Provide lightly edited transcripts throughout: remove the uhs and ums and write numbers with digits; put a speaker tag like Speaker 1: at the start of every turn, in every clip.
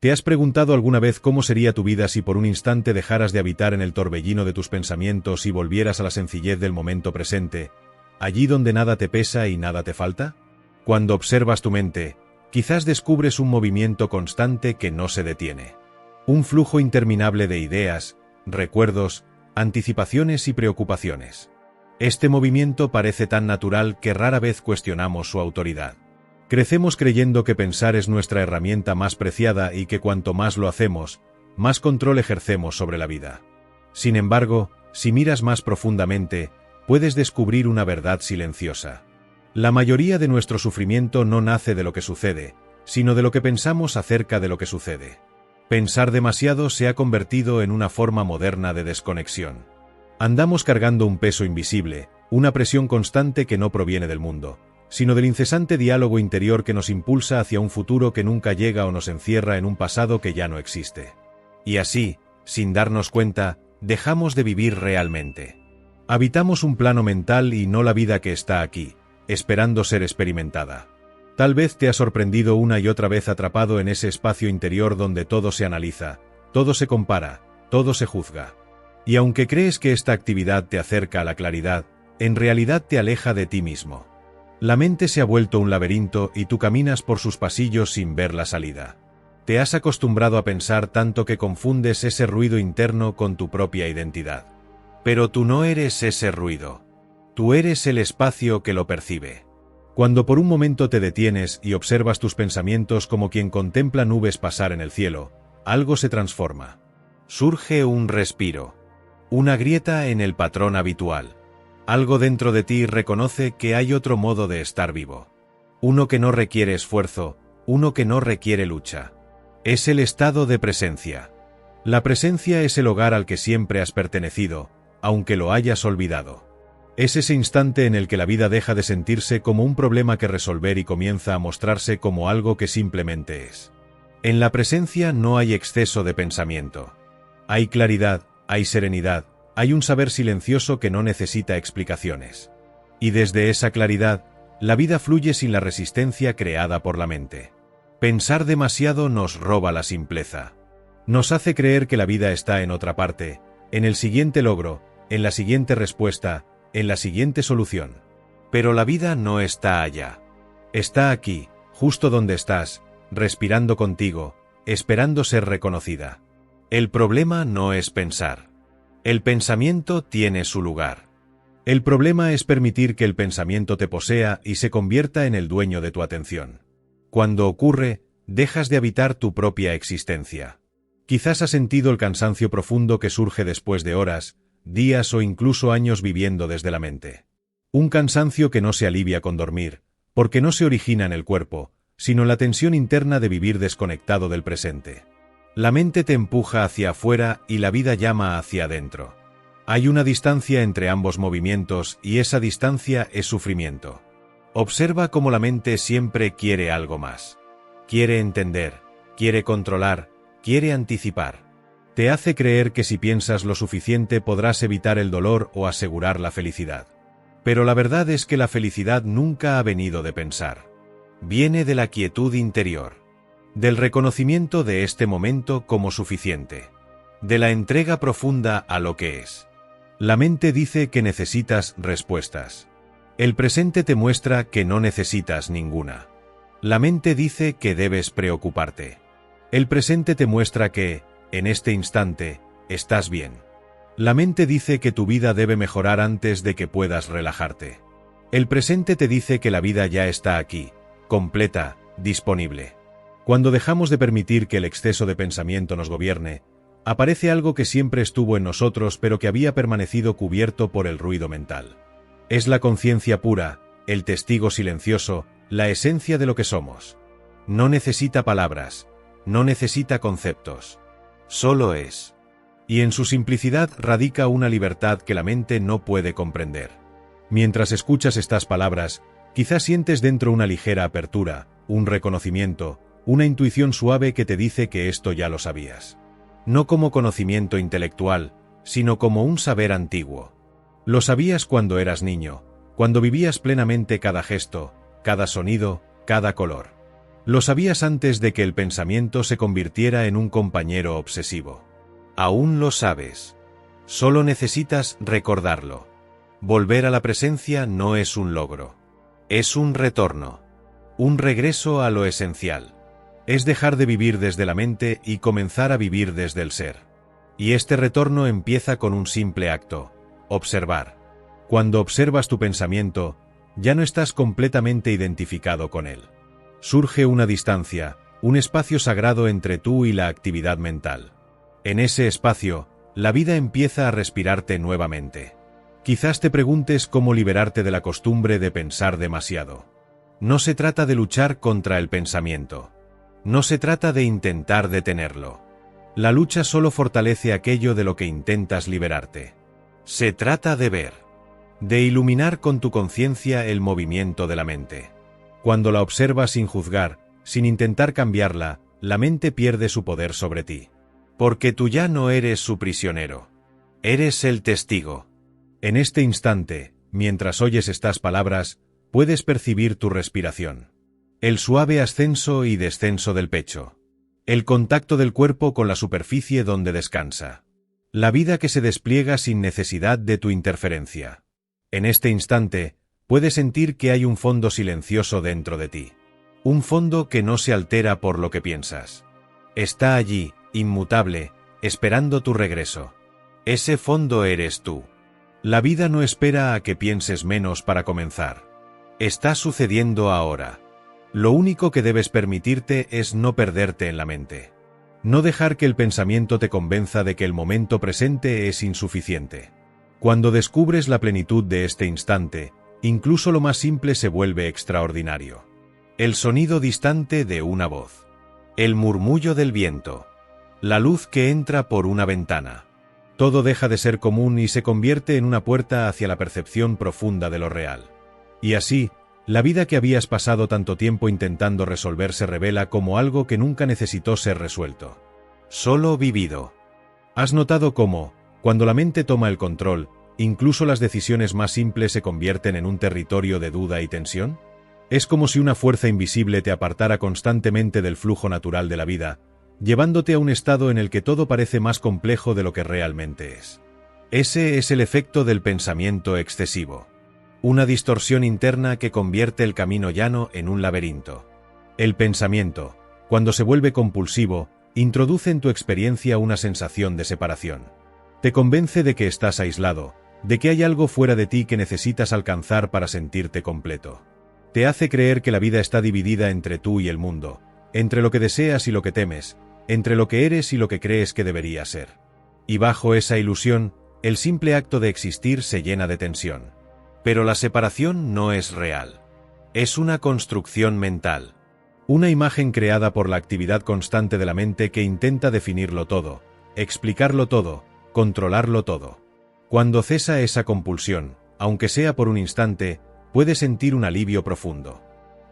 Speaker 1: ¿Te has preguntado alguna vez cómo sería tu vida si por un instante dejaras de habitar en el torbellino de tus pensamientos y volvieras a la sencillez del momento presente, allí donde nada te pesa y nada te falta? Cuando observas tu mente, quizás descubres un movimiento constante que no se detiene. Un flujo interminable de ideas, recuerdos, anticipaciones y preocupaciones. Este movimiento parece tan natural que rara vez cuestionamos su autoridad. Crecemos creyendo que pensar es nuestra herramienta más preciada y que cuanto más lo hacemos, más control ejercemos sobre la vida. Sin embargo, si miras más profundamente, puedes descubrir una verdad silenciosa. La mayoría de nuestro sufrimiento no nace de lo que sucede, sino de lo que pensamos acerca de lo que sucede. Pensar demasiado se ha convertido en una forma moderna de desconexión. Andamos cargando un peso invisible, una presión constante que no proviene del mundo, sino del incesante diálogo interior que nos impulsa hacia un futuro que nunca llega o nos encierra en un pasado que ya no existe. Y así, sin darnos cuenta, dejamos de vivir realmente. Habitamos un plano mental y no la vida que está aquí, esperando ser experimentada. Tal vez te ha sorprendido una y otra vez atrapado en ese espacio interior donde todo se analiza, todo se compara, todo se juzga. Y aunque crees que esta actividad te acerca a la claridad, en realidad te aleja de ti mismo. La mente se ha vuelto un laberinto y tú caminas por sus pasillos sin ver la salida. Te has acostumbrado a pensar tanto que confundes ese ruido interno con tu propia identidad. Pero tú no eres ese ruido. Tú eres el espacio que lo percibe. Cuando por un momento te detienes y observas tus pensamientos como quien contempla nubes pasar en el cielo, algo se transforma. Surge un respiro. Una grieta en el patrón habitual. Algo dentro de ti reconoce que hay otro modo de estar vivo. Uno que no requiere esfuerzo, uno que no requiere lucha. Es el estado de presencia. La presencia es el hogar al que siempre has pertenecido, aunque lo hayas olvidado. Es ese instante en el que la vida deja de sentirse como un problema que resolver y comienza a mostrarse como algo que simplemente es. En la presencia no hay exceso de pensamiento. Hay claridad, hay serenidad, hay un saber silencioso que no necesita explicaciones. Y desde esa claridad, la vida fluye sin la resistencia creada por la mente. Pensar demasiado nos roba la simpleza. Nos hace creer que la vida está en otra parte, en el siguiente logro, en la siguiente respuesta, en la siguiente solución. Pero la vida no está allá. Está aquí, justo donde estás, respirando contigo, esperando ser reconocida. El problema no es pensar. El pensamiento tiene su lugar. El problema es permitir que el pensamiento te posea y se convierta en el dueño de tu atención. Cuando ocurre, dejas de habitar tu propia existencia. Quizás has sentido el cansancio profundo que surge después de horas, días o incluso años viviendo desde la mente. Un cansancio que no se alivia con dormir, porque no se origina en el cuerpo, sino en la tensión interna de vivir desconectado del presente. La mente te empuja hacia afuera y la vida llama hacia adentro. Hay una distancia entre ambos movimientos y esa distancia es sufrimiento. Observa cómo la mente siempre quiere algo más. Quiere entender, quiere controlar, quiere anticipar. Te hace creer que si piensas lo suficiente podrás evitar el dolor o asegurar la felicidad. Pero la verdad es que la felicidad nunca ha venido de pensar. Viene de la quietud interior. Del reconocimiento de este momento como suficiente. De la entrega profunda a lo que es. La mente dice que necesitas respuestas. El presente te muestra que no necesitas ninguna. La mente dice que debes preocuparte. El presente te muestra que, en este instante, estás bien. La mente dice que tu vida debe mejorar antes de que puedas relajarte. El presente te dice que la vida ya está aquí, completa, disponible. Cuando dejamos de permitir que el exceso de pensamiento nos gobierne, aparece algo que siempre estuvo en nosotros pero que había permanecido cubierto por el ruido mental. Es la conciencia pura, el testigo silencioso, la esencia de lo que somos. No necesita palabras, no necesita conceptos. Solo es. Y en su simplicidad radica una libertad que la mente no puede comprender. Mientras escuchas estas palabras, quizás sientes dentro una ligera apertura, un reconocimiento, una intuición suave que te dice que esto ya lo sabías. No como conocimiento intelectual, sino como un saber antiguo. Lo sabías cuando eras niño, cuando vivías plenamente cada gesto, cada sonido, cada color. Lo sabías antes de que el pensamiento se convirtiera en un compañero obsesivo. Aún lo sabes. Solo necesitas recordarlo. Volver a la presencia no es un logro. Es un retorno. Un regreso a lo esencial. Es dejar de vivir desde la mente y comenzar a vivir desde el ser. Y este retorno empieza con un simple acto: observar. Cuando observas tu pensamiento, ya no estás completamente identificado con él. Surge una distancia, un espacio sagrado entre tú y la actividad mental. En ese espacio, la vida empieza a respirarte nuevamente. Quizás te preguntes cómo liberarte de la costumbre de pensar demasiado. No se trata de luchar contra el pensamiento. No se trata de intentar detenerlo. La lucha solo fortalece aquello de lo que intentas liberarte. Se trata de ver. De iluminar con tu conciencia el movimiento de la mente. Cuando la observas sin juzgar, sin intentar cambiarla, la mente pierde su poder sobre ti. Porque tú ya no eres su prisionero. Eres el testigo. En este instante, mientras oyes estas palabras, puedes percibir tu respiración. El suave ascenso y descenso del pecho. El contacto del cuerpo con la superficie donde descansa. La vida que se despliega sin necesidad de tu interferencia. En este instante, puedes sentir que hay un fondo silencioso dentro de ti. Un fondo que no se altera por lo que piensas. Está allí, inmutable, esperando tu regreso. Ese fondo eres tú. La vida no espera a que pienses menos para comenzar. Está sucediendo ahora. Lo único que debes permitirte es no perderte en la mente. No dejar que el pensamiento te convenza de que el momento presente es insuficiente. Cuando descubres la plenitud de este instante, incluso lo más simple se vuelve extraordinario. El sonido distante de una voz. El murmullo del viento. La luz que entra por una ventana. Todo deja de ser común y se convierte en una puerta hacia la percepción profunda de lo real. Y así, la vida que habías pasado tanto tiempo intentando resolver se revela como algo que nunca necesitó ser resuelto. Solo vivido. ¿Has notado cómo, cuando la mente toma el control, incluso las decisiones más simples se convierten en un territorio de duda y tensión? Es como si una fuerza invisible te apartara constantemente del flujo natural de la vida, llevándote a un estado en el que todo parece más complejo de lo que realmente es. Ese es el efecto del pensamiento excesivo. Una distorsión interna que convierte el camino llano en un laberinto. El pensamiento, cuando se vuelve compulsivo, introduce en tu experiencia una sensación de separación. Te convence de que estás aislado, de que hay algo fuera de ti que necesitas alcanzar para sentirte completo. Te hace creer que la vida está dividida entre tú y el mundo, entre lo que deseas y lo que temes, entre lo que eres y lo que crees que debería ser. Y bajo esa ilusión, el simple acto de existir se llena de tensión. Pero la separación no es real. Es una construcción mental. Una imagen creada por la actividad constante de la mente que intenta definirlo todo, explicarlo todo, controlarlo todo. Cuando cesa esa compulsión, aunque sea por un instante, puedes sentir un alivio profundo.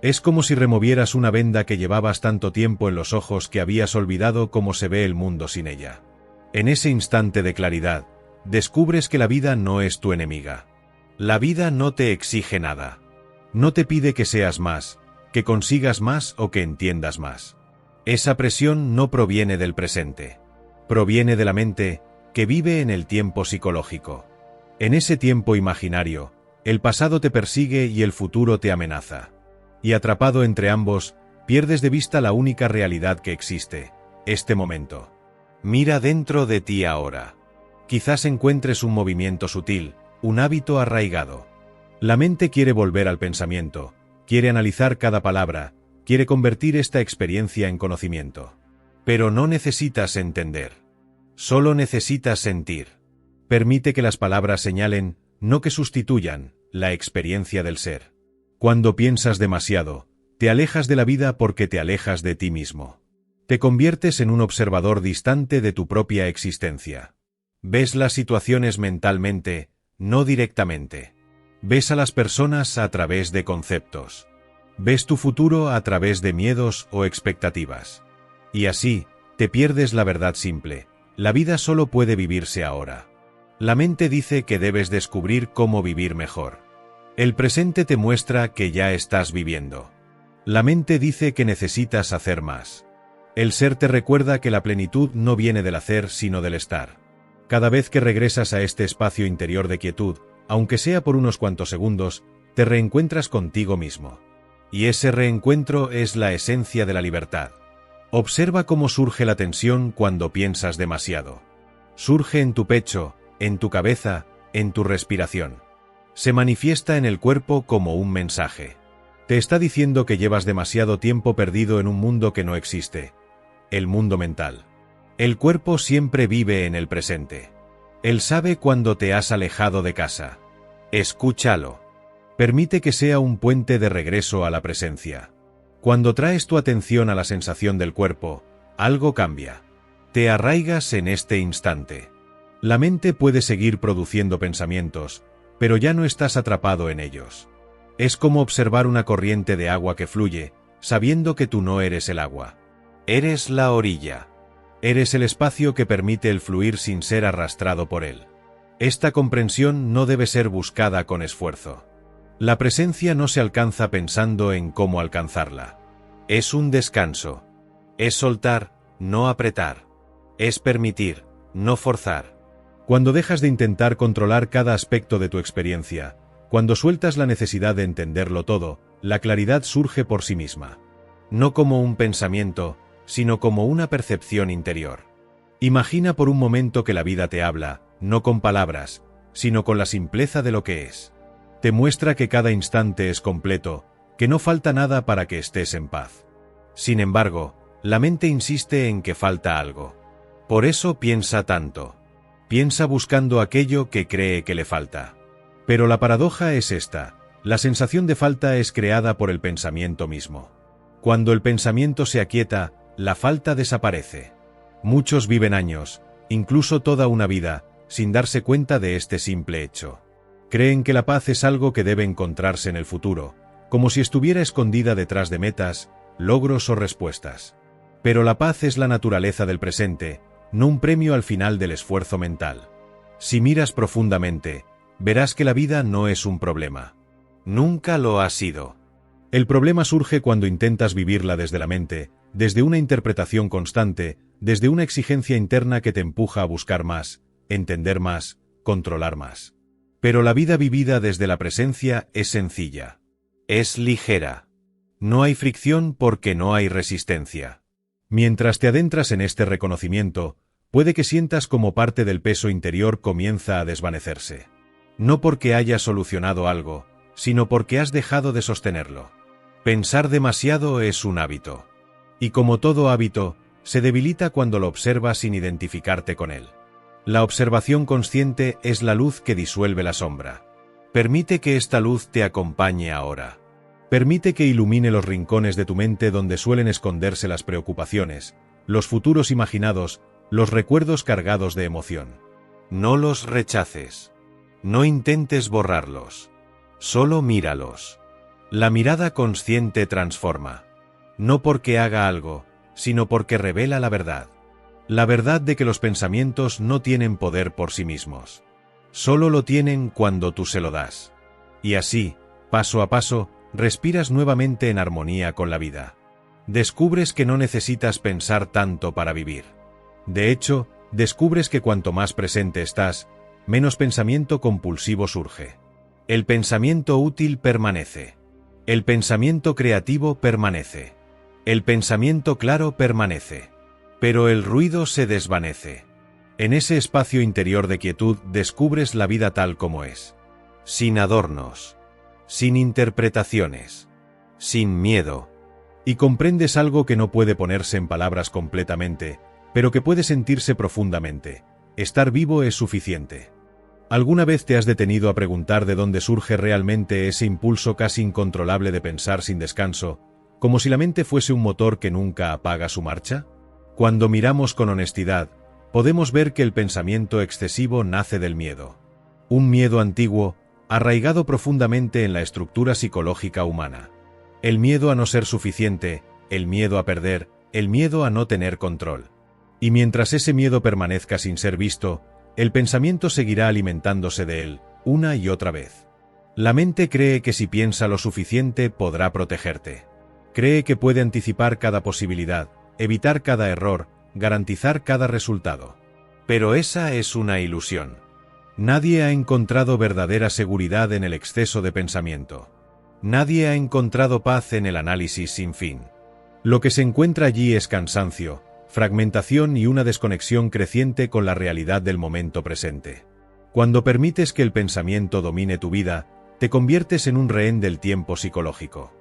Speaker 1: Es como si removieras una venda que llevabas tanto tiempo en los ojos que habías olvidado cómo se ve el mundo sin ella. En ese instante de claridad, descubres que la vida no es tu enemiga. La vida no te exige nada. No te pide que seas más, que consigas más o que entiendas más. Esa presión no proviene del presente. Proviene de la mente, que vive en el tiempo psicológico. En ese tiempo imaginario, el pasado te persigue y el futuro te amenaza. Y atrapado entre ambos, pierdes de vista la única realidad que existe, este momento. Mira dentro de ti ahora. Quizás encuentres un movimiento sutil, un hábito arraigado. La mente quiere volver al pensamiento, quiere analizar cada palabra, quiere convertir esta experiencia en conocimiento. Pero no necesitas entender. Solo necesitas sentir. Permite que las palabras señalen, no que sustituyan, la experiencia del ser. Cuando piensas demasiado, te alejas de la vida porque te alejas de ti mismo. Te conviertes en un observador distante de tu propia existencia. Ves las situaciones mentalmente, no directamente. Ves a las personas a través de conceptos. Ves tu futuro a través de miedos o expectativas. Y así, te pierdes la verdad simple. La vida solo puede vivirse ahora. La mente dice que debes descubrir cómo vivir mejor. El presente te muestra que ya estás viviendo. La mente dice que necesitas hacer más. El ser te recuerda que la plenitud no viene del hacer sino del estar. Cada vez que regresas a este espacio interior de quietud, aunque sea por unos cuantos segundos, te reencuentras contigo mismo. Y ese reencuentro es la esencia de la libertad. Observa cómo surge la tensión cuando piensas demasiado. Surge en tu pecho, en tu cabeza, en tu respiración. Se manifiesta en el cuerpo como un mensaje. Te está diciendo que llevas demasiado tiempo perdido en un mundo que no existe. El mundo mental. El cuerpo siempre vive en el presente. Él sabe cuando te has alejado de casa. Escúchalo. Permite que sea un puente de regreso a la presencia. Cuando traes tu atención a la sensación del cuerpo, algo cambia. Te arraigas en este instante. La mente puede seguir produciendo pensamientos, pero ya no estás atrapado en ellos. Es como observar una corriente de agua que fluye, sabiendo que tú no eres el agua. Eres la orilla. Eres el espacio que permite el fluir sin ser arrastrado por él. Esta comprensión no debe ser buscada con esfuerzo. La presencia no se alcanza pensando en cómo alcanzarla. Es un descanso. Es soltar, no apretar. Es permitir, no forzar. Cuando dejas de intentar controlar cada aspecto de tu experiencia, cuando sueltas la necesidad de entenderlo todo, la claridad surge por sí misma. No como un pensamiento, sino como una percepción interior. Imagina por un momento que la vida te habla, no con palabras, sino con la simpleza de lo que es. Te muestra que cada instante es completo, que no falta nada para que estés en paz. Sin embargo, la mente insiste en que falta algo. Por eso piensa tanto. Piensa buscando aquello que cree que le falta. Pero la paradoja es esta: la sensación de falta es creada por el pensamiento mismo. Cuando el pensamiento se aquieta, la falta desaparece. Muchos viven años, incluso toda una vida, sin darse cuenta de este simple hecho. Creen que la paz es algo que debe encontrarse en el futuro, como si estuviera escondida detrás de metas, logros o respuestas. Pero la paz es la naturaleza del presente, no un premio al final del esfuerzo mental. Si miras profundamente, verás que la vida no es un problema. Nunca lo ha sido. El problema surge cuando intentas vivirla desde la mente, desde una interpretación constante, desde una exigencia interna que te empuja a buscar más, entender más, controlar más. Pero la vida vivida desde la presencia es sencilla. Es ligera. No hay fricción porque no hay resistencia. Mientras te adentras en este reconocimiento, puede que sientas como parte del peso interior comienza a desvanecerse. No porque hayas solucionado algo, sino porque has dejado de sostenerlo. Pensar demasiado es un hábito. Y como todo hábito, se debilita cuando lo observas sin identificarte con él. La observación consciente es la luz que disuelve la sombra. Permite que esta luz te acompañe ahora. Permite que ilumine los rincones de tu mente donde suelen esconderse las preocupaciones, los futuros imaginados, los recuerdos cargados de emoción. No los rechaces. No intentes borrarlos. Solo míralos. La mirada consciente transforma. No porque haga algo, sino porque revela la verdad. La verdad de que los pensamientos no tienen poder por sí mismos. Solo lo tienen cuando tú se lo das. Y así, paso a paso, respiras nuevamente en armonía con la vida. Descubres que no necesitas pensar tanto para vivir. De hecho, descubres que cuanto más presente estás, menos pensamiento compulsivo surge. El pensamiento útil permanece. El pensamiento creativo permanece. El pensamiento claro permanece. Pero el ruido se desvanece. En ese espacio interior de quietud descubres la vida tal como es. Sin adornos. Sin interpretaciones. Sin miedo. Y comprendes algo que no puede ponerse en palabras completamente, pero que puede sentirse profundamente. Estar vivo es suficiente. ¿Alguna vez te has detenido a preguntar de dónde surge realmente ese impulso casi incontrolable de pensar sin descanso, como si la mente fuese un motor que nunca apaga su marcha? Cuando miramos con honestidad, podemos ver que el pensamiento excesivo nace del miedo. Un miedo antiguo, arraigado profundamente en la estructura psicológica humana. El miedo a no ser suficiente, el miedo a perder, el miedo a no tener control. Y mientras ese miedo permanezca sin ser visto, el pensamiento seguirá alimentándose de él, una y otra vez. La mente cree que si piensa lo suficiente podrá protegerte. Cree que puede anticipar cada posibilidad, evitar cada error, garantizar cada resultado. Pero esa es una ilusión. Nadie ha encontrado verdadera seguridad en el exceso de pensamiento. Nadie ha encontrado paz en el análisis sin fin. Lo que se encuentra allí es cansancio, fragmentación y una desconexión creciente con la realidad del momento presente. Cuando permites que el pensamiento domine tu vida, te conviertes en un rehén del tiempo psicológico.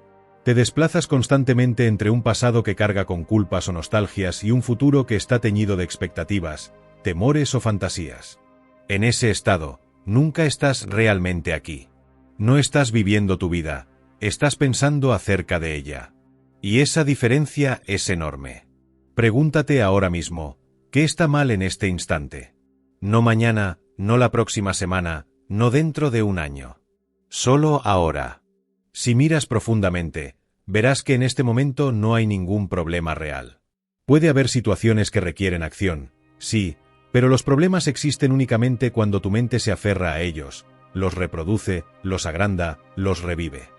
Speaker 1: Te desplazas constantemente entre un pasado que carga con culpas o nostalgias y un futuro que está teñido de expectativas, temores o fantasías. En ese estado, nunca estás realmente aquí. No estás viviendo tu vida, estás pensando acerca de ella. Y esa diferencia es enorme. Pregúntate ahora mismo, ¿qué está mal en este instante? No mañana, no la próxima semana, no dentro de un año. Solo ahora. Si miras profundamente, verás que en este momento no hay ningún problema real. Puede haber situaciones que requieren acción, sí, pero los problemas existen únicamente cuando tu mente se aferra a ellos, los reproduce, los agranda, los revive.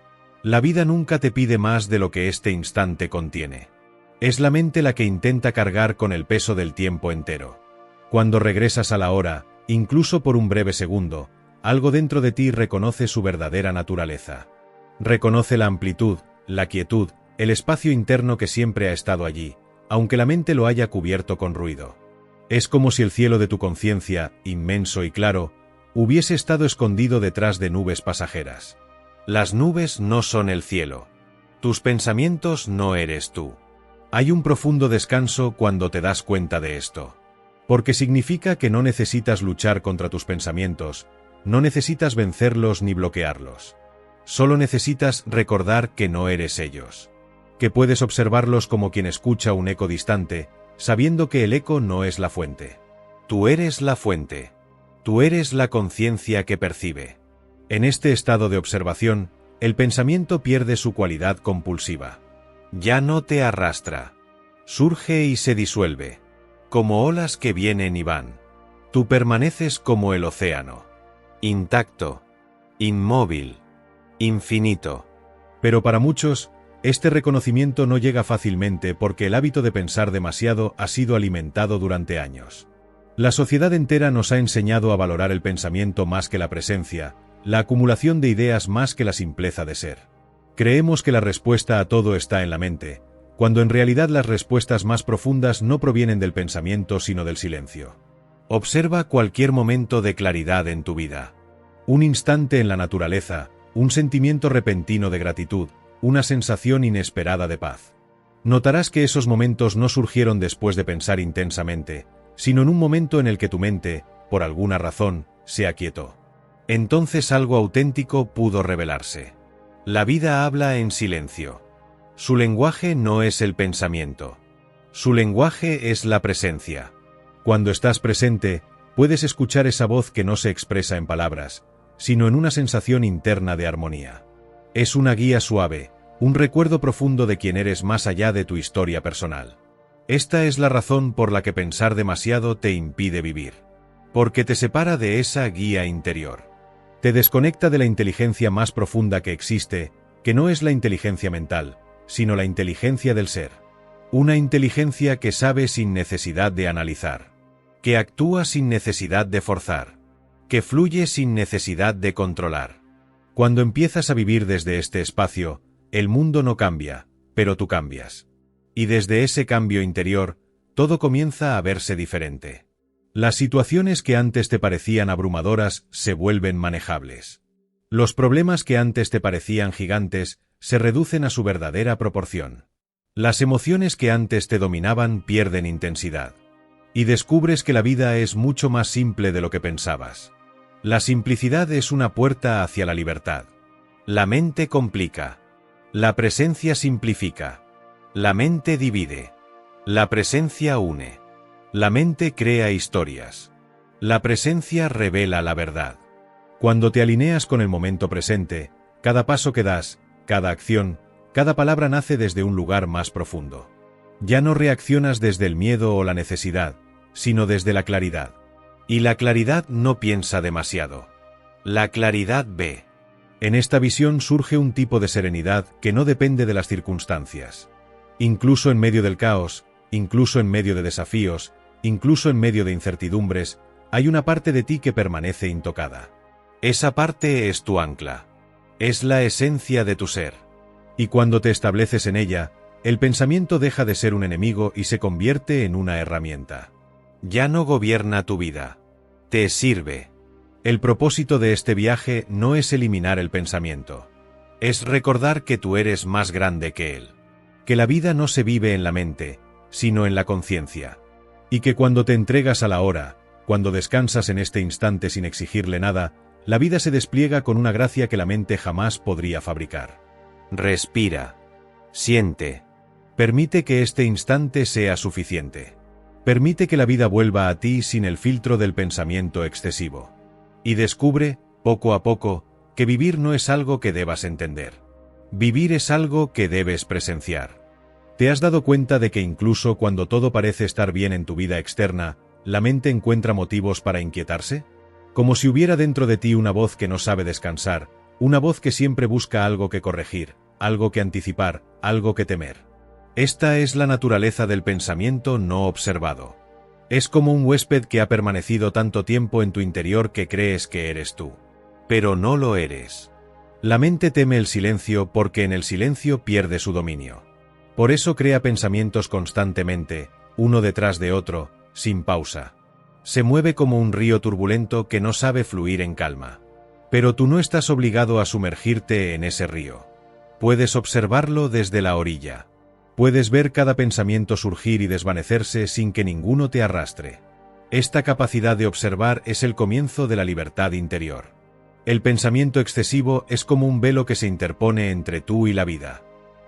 Speaker 1: La vida nunca te pide más de lo que este instante contiene. Es la mente la que intenta cargar con el peso del tiempo entero. Cuando regresas a la hora, incluso por un breve segundo, algo dentro de ti reconoce su verdadera naturaleza. Reconoce la amplitud, la quietud, el espacio interno que siempre ha estado allí, aunque la mente lo haya cubierto con ruido. Es como si el cielo de tu conciencia, inmenso y claro, hubiese estado escondido detrás de nubes pasajeras. Las nubes no son el cielo. Tus pensamientos no eres tú. Hay un profundo descanso cuando te das cuenta de esto. Porque significa que no necesitas luchar contra tus pensamientos, no necesitas vencerlos ni bloquearlos. Solo necesitas recordar que no eres ellos. Que puedes observarlos como quien escucha un eco distante, sabiendo que el eco no es la fuente. Tú eres la fuente. Tú eres la conciencia que percibe. En este estado de observación, el pensamiento pierde su cualidad compulsiva. Ya no te arrastra. Surge y se disuelve. Como olas que vienen y van. Tú permaneces como el océano. Intacto. Inmóvil. Infinito. Pero para muchos, este reconocimiento no llega fácilmente porque el hábito de pensar demasiado ha sido alimentado durante años. La sociedad entera nos ha enseñado a valorar el pensamiento más que la presencia, la acumulación de ideas más que la simpleza de ser. Creemos que la respuesta a todo está en la mente, cuando en realidad las respuestas más profundas no provienen del pensamiento sino del silencio. Observa cualquier momento de claridad en tu vida. Un instante en la naturaleza, un sentimiento repentino de gratitud, una sensación inesperada de paz. Notarás que esos momentos no surgieron después de pensar intensamente, sino en un momento en el que tu mente, por alguna razón, se aquietó. Entonces algo auténtico pudo revelarse. La vida habla en silencio. Su lenguaje no es el pensamiento. Su lenguaje es la presencia. Cuando estás presente, puedes escuchar esa voz que no se expresa en palabras, sino en una sensación interna de armonía. Es una guía suave, un recuerdo profundo de quién eres más allá de tu historia personal. Esta es la razón por la que pensar demasiado te impide vivir. Porque te separa de esa guía interior. Te desconecta de la inteligencia más profunda que existe, que no es la inteligencia mental, sino la inteligencia del ser. Una inteligencia que sabe sin necesidad de analizar. Que actúa sin necesidad de forzar. Que fluye sin necesidad de controlar. Cuando empiezas a vivir desde este espacio, el mundo no cambia, pero tú cambias. Y desde ese cambio interior, todo comienza a verse diferente. Las situaciones que antes te parecían abrumadoras se vuelven manejables. Los problemas que antes te parecían gigantes se reducen a su verdadera proporción. Las emociones que antes te dominaban pierden intensidad. Y descubres que la vida es mucho más simple de lo que pensabas. La simplicidad es una puerta hacia la libertad. La mente complica. La presencia simplifica. La mente divide. La presencia une. La mente crea historias. La presencia revela la verdad. Cuando te alineas con el momento presente, cada paso que das, cada acción, cada palabra nace desde un lugar más profundo. Ya no reaccionas desde el miedo o la necesidad, sino desde la claridad. Y la claridad no piensa demasiado. La claridad ve. En esta visión surge un tipo de serenidad que no depende de las circunstancias. Incluso en medio del caos, incluso en medio de desafíos, incluso en medio de incertidumbres, hay una parte de ti que permanece intocada. Esa parte es tu ancla. Es la esencia de tu ser. Y cuando te estableces en ella, el pensamiento deja de ser un enemigo y se convierte en una herramienta. Ya no gobierna tu vida. Te sirve. El propósito de este viaje no es eliminar el pensamiento. Es recordar que tú eres más grande que él. Que la vida no se vive en la mente, sino en la conciencia. Y que cuando te entregas a la hora, cuando descansas en este instante sin exigirle nada, la vida se despliega con una gracia que la mente jamás podría fabricar. Respira. Siente. Permite que este instante sea suficiente. Permite que la vida vuelva a ti sin el filtro del pensamiento excesivo. Y descubre, poco a poco, que vivir no es algo que debas entender. Vivir es algo que debes presenciar. ¿Te has dado cuenta de que incluso cuando todo parece estar bien en tu vida externa, la mente encuentra motivos para inquietarse? Como si hubiera dentro de ti una voz que no sabe descansar, una voz que siempre busca algo que corregir, algo que anticipar, algo que temer. Esta es la naturaleza del pensamiento no observado. Es como un huésped que ha permanecido tanto tiempo en tu interior que crees que eres tú. Pero no lo eres. La mente teme el silencio porque en el silencio pierde su dominio. Por eso crea pensamientos constantemente, uno detrás de otro, sin pausa. Se mueve como un río turbulento que no sabe fluir en calma. Pero tú no estás obligado a sumergirte en ese río. Puedes observarlo desde la orilla. Puedes ver cada pensamiento surgir y desvanecerse sin que ninguno te arrastre. Esta capacidad de observar es el comienzo de la libertad interior. El pensamiento excesivo es como un velo que se interpone entre tú y la vida.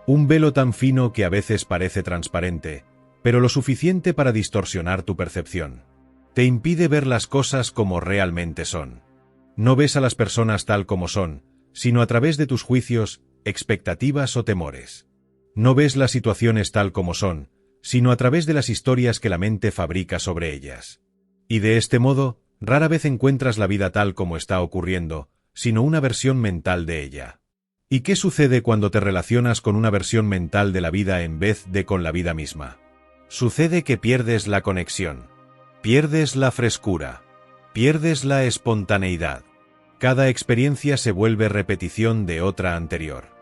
Speaker 1: Un velo tan fino que a veces parece transparente, pero lo suficiente para distorsionar tu percepción. Te impide ver las cosas como realmente son. No ves a las personas tal como son, sino a través de tus juicios, expectativas o temores. No ves las situaciones tal como son, sino a través de las historias que la mente fabrica sobre ellas. Y de este modo, rara vez encuentras la vida tal como está ocurriendo, sino una versión mental de ella. ¿Y qué sucede cuando te relacionas con una versión mental de la vida en vez de con la vida misma? Sucede que pierdes la conexión. Pierdes la frescura. Pierdes la espontaneidad. Cada experiencia se vuelve repetición de otra anterior.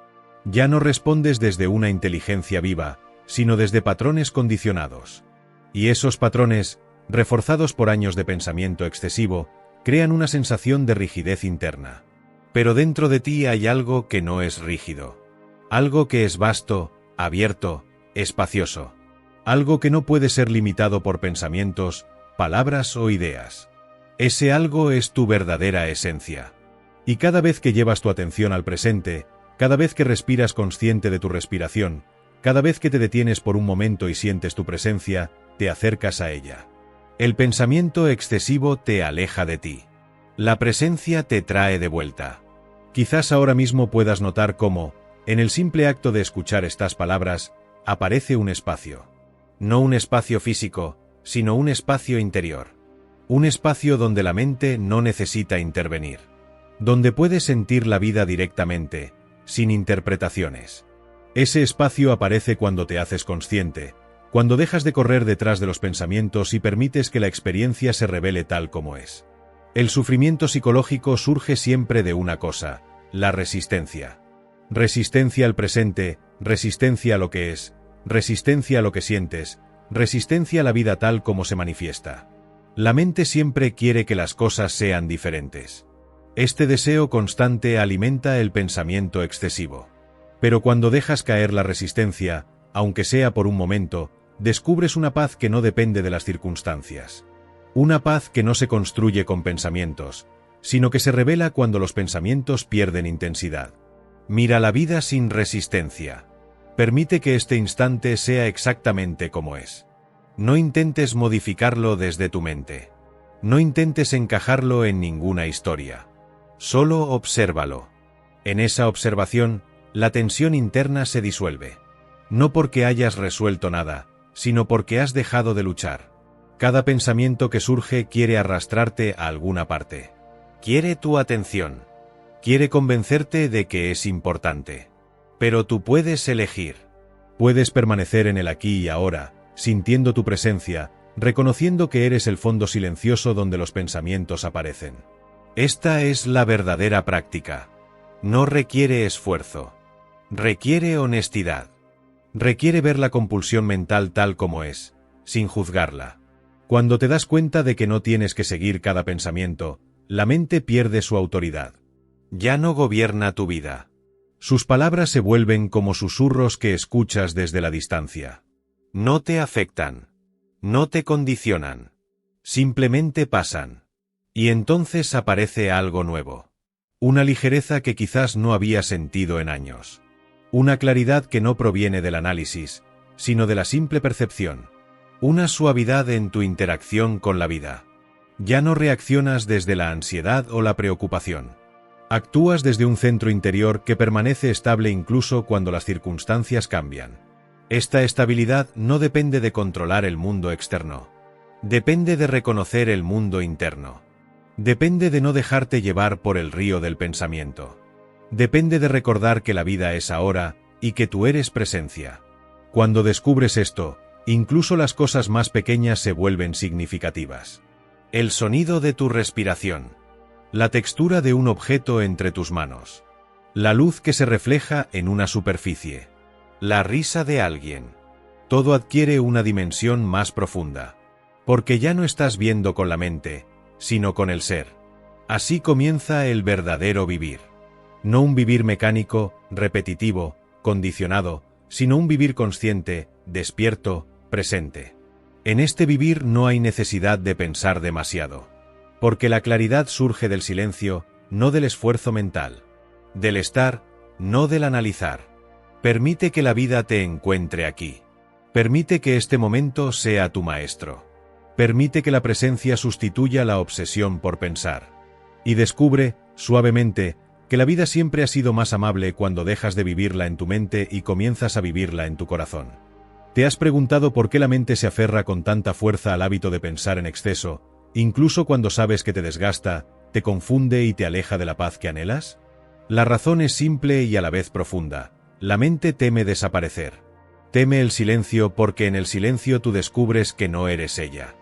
Speaker 1: Ya no respondes desde una inteligencia viva, sino desde patrones condicionados. Y esos patrones, reforzados por años de pensamiento excesivo, crean una sensación de rigidez interna. Pero dentro de ti hay algo que no es rígido. Algo que es vasto, abierto, espacioso. Algo que no puede ser limitado por pensamientos, palabras o ideas. Ese algo es tu verdadera esencia. Y cada vez que llevas tu atención al presente, cada vez que respiras consciente de tu respiración, cada vez que te detienes por un momento y sientes tu presencia, te acercas a ella. El pensamiento excesivo te aleja de ti. La presencia te trae de vuelta. Quizás ahora mismo puedas notar cómo, en el simple acto de escuchar estas palabras, aparece un espacio. No un espacio físico, sino un espacio interior. Un espacio donde la mente no necesita intervenir. Donde puedes sentir la vida directamente, sin interpretaciones. Ese espacio aparece cuando te haces consciente, cuando dejas de correr detrás de los pensamientos y permites que la experiencia se revele tal como es. El sufrimiento psicológico surge siempre de una cosa, la resistencia. Resistencia al presente, resistencia a lo que es, resistencia a lo que sientes, resistencia a la vida tal como se manifiesta. La mente siempre quiere que las cosas sean diferentes. Este deseo constante alimenta el pensamiento excesivo. Pero cuando dejas caer la resistencia, aunque sea por un momento, descubres una paz que no depende de las circunstancias. Una paz que no se construye con pensamientos, sino que se revela cuando los pensamientos pierden intensidad. Mira la vida sin resistencia. Permite que este instante sea exactamente como es. No intentes modificarlo desde tu mente. No intentes encajarlo en ninguna historia. Solo obsérvalo. En esa observación, la tensión interna se disuelve. No porque hayas resuelto nada, sino porque has dejado de luchar. Cada pensamiento que surge quiere arrastrarte a alguna parte. Quiere tu atención. Quiere convencerte de que es importante. Pero tú puedes elegir. Puedes permanecer en el aquí y ahora, sintiendo tu presencia, reconociendo que eres el fondo silencioso donde los pensamientos aparecen. Esta es la verdadera práctica. No requiere esfuerzo. Requiere honestidad. Requiere ver la compulsión mental tal como es, sin juzgarla. Cuando te das cuenta de que no tienes que seguir cada pensamiento, la mente pierde su autoridad. Ya no gobierna tu vida. Sus palabras se vuelven como susurros que escuchas desde la distancia. No te afectan. No te condicionan. Simplemente pasan. Y entonces aparece algo nuevo. Una ligereza que quizás no había sentido en años. Una claridad que no proviene del análisis, sino de la simple percepción. Una suavidad en tu interacción con la vida. Ya no reaccionas desde la ansiedad o la preocupación. Actúas desde un centro interior que permanece estable incluso cuando las circunstancias cambian. Esta estabilidad no depende de controlar el mundo externo. Depende de reconocer el mundo interno. Depende de no dejarte llevar por el río del pensamiento. Depende de recordar que la vida es ahora y que tú eres presencia. Cuando descubres esto, incluso las cosas más pequeñas se vuelven significativas. El sonido de tu respiración. La textura de un objeto entre tus manos. La luz que se refleja en una superficie. La risa de alguien. Todo adquiere una dimensión más profunda. Porque ya no estás viendo con la mente, sino con el ser. Así comienza el verdadero vivir. No un vivir mecánico, repetitivo, condicionado, sino un vivir consciente, despierto, presente. En este vivir no hay necesidad de pensar demasiado. Porque la claridad surge del silencio, no del esfuerzo mental. Del estar, no del analizar. Permite que la vida te encuentre aquí. Permite que este momento sea tu maestro. Permite que la presencia sustituya la obsesión por pensar. Y descubre, suavemente, que la vida siempre ha sido más amable cuando dejas de vivirla en tu mente y comienzas a vivirla en tu corazón. ¿Te has preguntado por qué la mente se aferra con tanta fuerza al hábito de pensar en exceso, incluso cuando sabes que te desgasta, te confunde y te aleja de la paz que anhelas? La razón es simple y a la vez profunda. La mente teme desaparecer. Teme el silencio porque en el silencio tú descubres que no eres ella.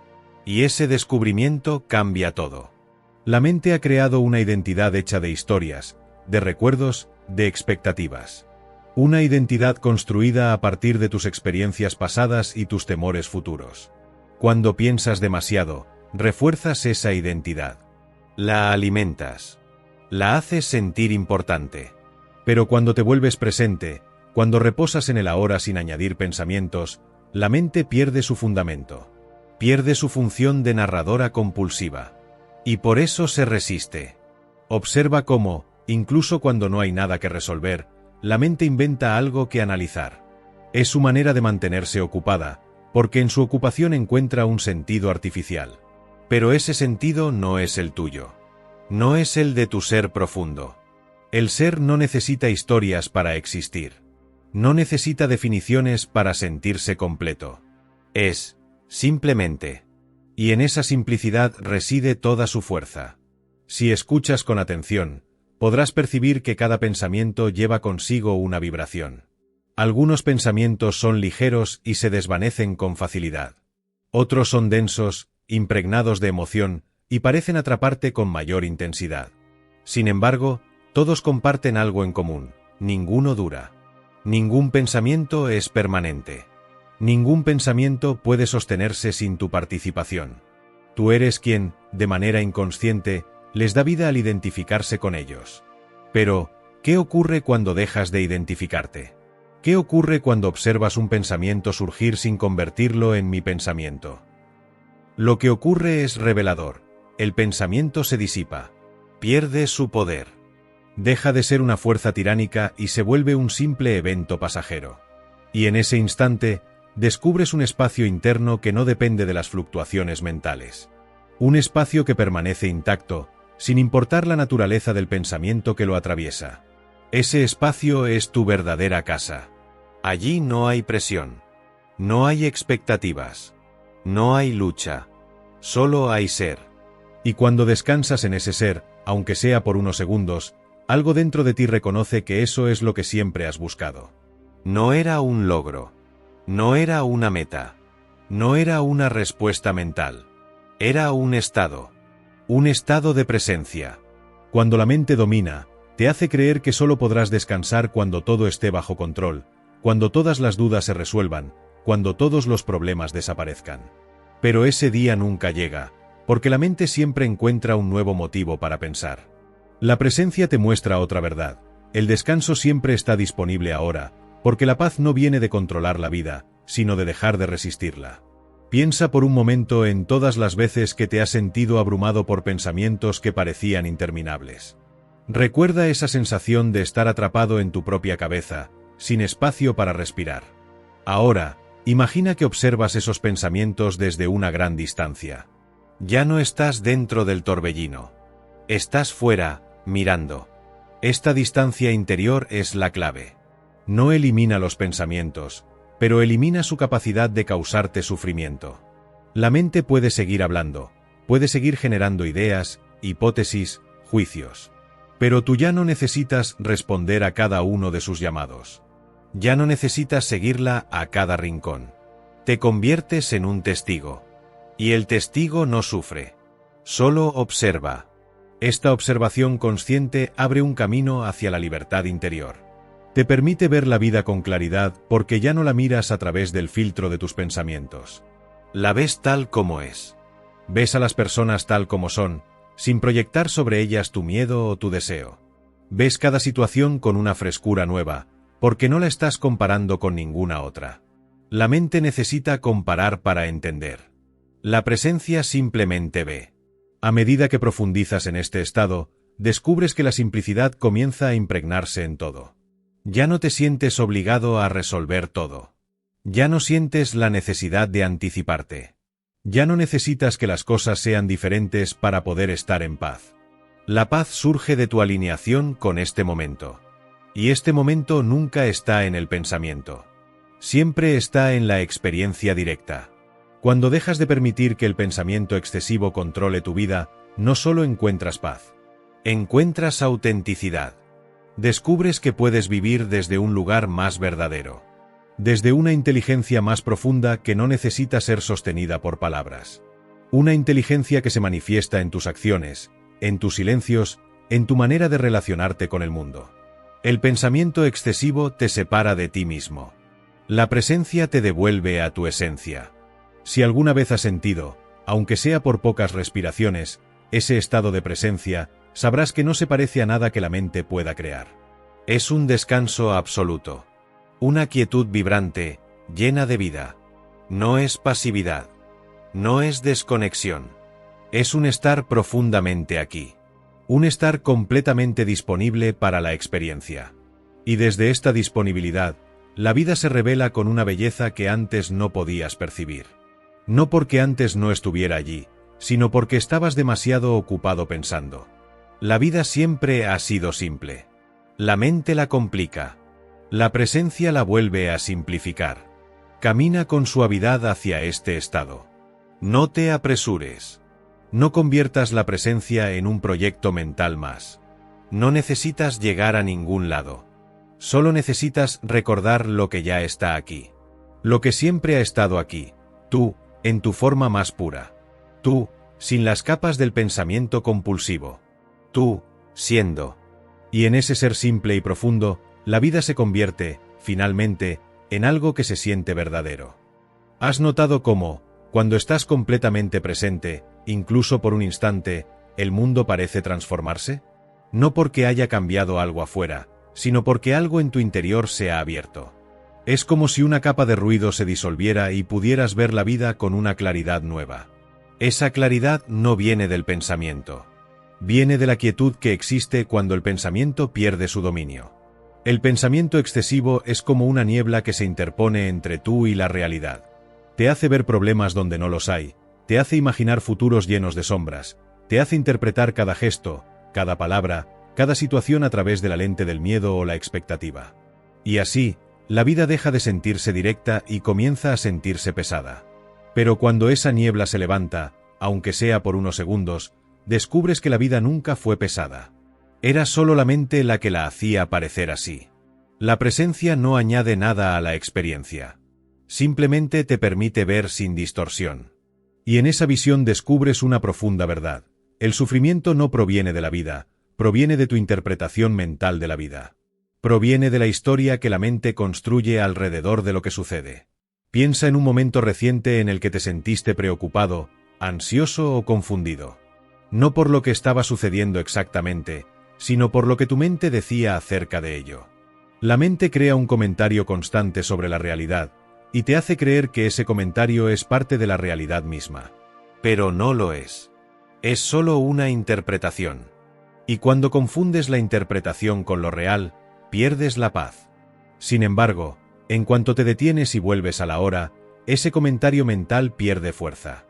Speaker 1: Y ese descubrimiento cambia todo. La mente ha creado una identidad hecha de historias, de recuerdos, de expectativas. Una identidad construida a partir de tus experiencias pasadas y tus temores futuros. Cuando piensas demasiado, refuerzas esa identidad. La alimentas. La haces sentir importante. Pero cuando te vuelves presente, cuando reposas en el ahora sin añadir pensamientos, la mente pierde su fundamento. Pierde su función de narradora compulsiva. Y por eso se resiste. Observa cómo, incluso cuando no hay nada que resolver, la mente inventa algo que analizar. Es su manera de mantenerse ocupada, porque en su ocupación encuentra un sentido artificial. Pero ese sentido no es el tuyo. No es el de tu ser profundo. El ser no necesita historias para existir. No necesita definiciones para sentirse completo. Es, simplemente. Y en esa simplicidad reside toda su fuerza. Si escuchas con atención, podrás percibir que cada pensamiento lleva consigo una vibración. Algunos pensamientos son ligeros y se desvanecen con facilidad. Otros son densos, impregnados de emoción, y parecen atraparte con mayor intensidad. Sin embargo, todos comparten algo en común: ninguno dura. Ningún pensamiento es permanente. Ningún pensamiento puede sostenerse sin tu participación. Tú eres quien, de manera inconsciente, les da vida al identificarse con ellos. Pero, ¿qué ocurre cuando dejas de identificarte? ¿Qué ocurre cuando observas un pensamiento surgir sin convertirlo en mi pensamiento? Lo que ocurre es revelador. El pensamiento se disipa. Pierde su poder. Deja de ser una fuerza tiránica y se vuelve un simple evento pasajero. Y en ese instante, descubres un espacio interno que no depende de las fluctuaciones mentales. Un espacio que permanece intacto, sin importar la naturaleza del pensamiento que lo atraviesa. Ese espacio es tu verdadera casa. Allí no hay presión. No hay expectativas. No hay lucha. Solo hay ser. Y cuando descansas en ese ser, aunque sea por unos segundos, Algo dentro de ti reconoce que eso es lo que siempre has buscado. No era un logro. No era una meta. No era una respuesta mental. Era un estado. Un estado de presencia. Cuando la mente domina, te hace creer que solo podrás descansar cuando todo esté bajo control, cuando todas las dudas se resuelvan, cuando todos los problemas desaparezcan. Pero ese día nunca llega, porque la mente siempre encuentra un nuevo motivo para pensar. La presencia te muestra otra verdad. El descanso siempre está disponible ahora, porque la paz no viene de controlar la vida, sino de dejar de resistirla. Piensa por un momento en todas las veces que te has sentido abrumado por pensamientos que parecían interminables. Recuerda esa sensación de estar atrapado en tu propia cabeza, sin espacio para respirar. Ahora, imagina que observas esos pensamientos desde una gran distancia. Ya no estás dentro del torbellino. Estás fuera, mirando. Esta distancia interior es la clave. No elimina los pensamientos, pero elimina su capacidad de causarte sufrimiento. La mente puede seguir hablando, puede seguir generando ideas, hipótesis, juicios. Pero tú ya no necesitas responder a cada uno de sus llamados. Ya no necesitas seguirla a cada rincón. Te conviertes en un testigo. Y el testigo no sufre. Solo observa. Esta observación consciente abre un camino hacia la libertad interior. Te permite ver la vida con claridad porque ya no la miras a través del filtro de tus pensamientos. La ves tal como es. Ves a las personas tal como son, sin proyectar sobre ellas tu miedo o tu deseo. Ves cada situación con una frescura nueva, porque no la estás comparando con ninguna otra. La mente necesita comparar para entender. La presencia simplemente ve. A medida que profundizas en este estado, descubres que la simplicidad comienza a impregnarse en todo. Ya no te sientes obligado a resolver todo. Ya no sientes la necesidad de anticiparte. Ya no necesitas que las cosas sean diferentes para poder estar en paz. La paz surge de tu alineación con este momento. Y este momento nunca está en el pensamiento. Siempre está en la experiencia directa. Cuando dejas de permitir que el pensamiento excesivo controle tu vida, no solo encuentras paz. Encuentras autenticidad. Descubres que puedes vivir desde un lugar más verdadero. Desde una inteligencia más profunda que no necesita ser sostenida por palabras. Una inteligencia que se manifiesta en tus acciones, en tus silencios, en tu manera de relacionarte con el mundo. El pensamiento excesivo te separa de ti mismo. La presencia te devuelve a tu esencia. Si alguna vez has sentido, aunque sea por pocas respiraciones, ese estado de presencia, sabrás que no se parece a nada que la mente pueda crear. Es un descanso absoluto. Una quietud vibrante, llena de vida. No es pasividad. No es desconexión. Es un estar profundamente aquí. Un estar completamente disponible para la experiencia. Y desde esta disponibilidad, la vida se revela con una belleza que antes no podías percibir. No porque antes no estuviera allí, sino porque estabas demasiado ocupado pensando. La vida siempre ha sido simple. La mente la complica. La presencia la vuelve a simplificar. Camina con suavidad hacia este estado. No te apresures. No conviertas la presencia en un proyecto mental más. No necesitas llegar a ningún lado. Solo necesitas recordar lo que ya está aquí. Lo que siempre ha estado aquí. Tú, en tu forma más pura. Tú, sin las capas del pensamiento compulsivo. Tú, siendo. Y en ese ser simple y profundo, la vida se convierte, finalmente, en algo que se siente verdadero. ¿Has notado cómo, cuando estás completamente presente, incluso por un instante, el mundo parece transformarse? No porque haya cambiado algo afuera, sino porque algo en tu interior se ha abierto. Es como si una capa de ruido se disolviera y pudieras ver la vida con una claridad nueva. Esa claridad no viene del pensamiento. Viene de la quietud que existe cuando el pensamiento pierde su dominio. El pensamiento excesivo es como una niebla que se interpone entre tú y la realidad. Te hace ver problemas donde no los hay, te hace imaginar futuros llenos de sombras, te hace interpretar cada gesto, cada palabra, cada situación a través de la lente del miedo o la expectativa. Y así, la vida deja de sentirse directa y comienza a sentirse pesada. Pero cuando esa niebla se levanta, aunque sea por unos segundos, descubres que la vida nunca fue pesada. Era solo la mente la que la hacía parecer así. La presencia no añade nada a la experiencia. Simplemente te permite ver sin distorsión. Y en esa visión descubres una profunda verdad. El sufrimiento no proviene de la vida, proviene de tu interpretación mental de la vida. Proviene de la historia que la mente construye alrededor de lo que sucede. Piensa en un momento reciente en el que te sentiste preocupado, ansioso o confundido. No por lo que estaba sucediendo exactamente, sino por lo que tu mente decía acerca de ello. La mente crea un comentario constante sobre la realidad, y te hace creer que ese comentario es parte de la realidad misma. Pero no lo es. Es solo una interpretación. Y cuando confundes la interpretación con lo real, pierdes la paz. Sin embargo, en cuanto te detienes y vuelves a la hora, ese comentario mental pierde fuerza.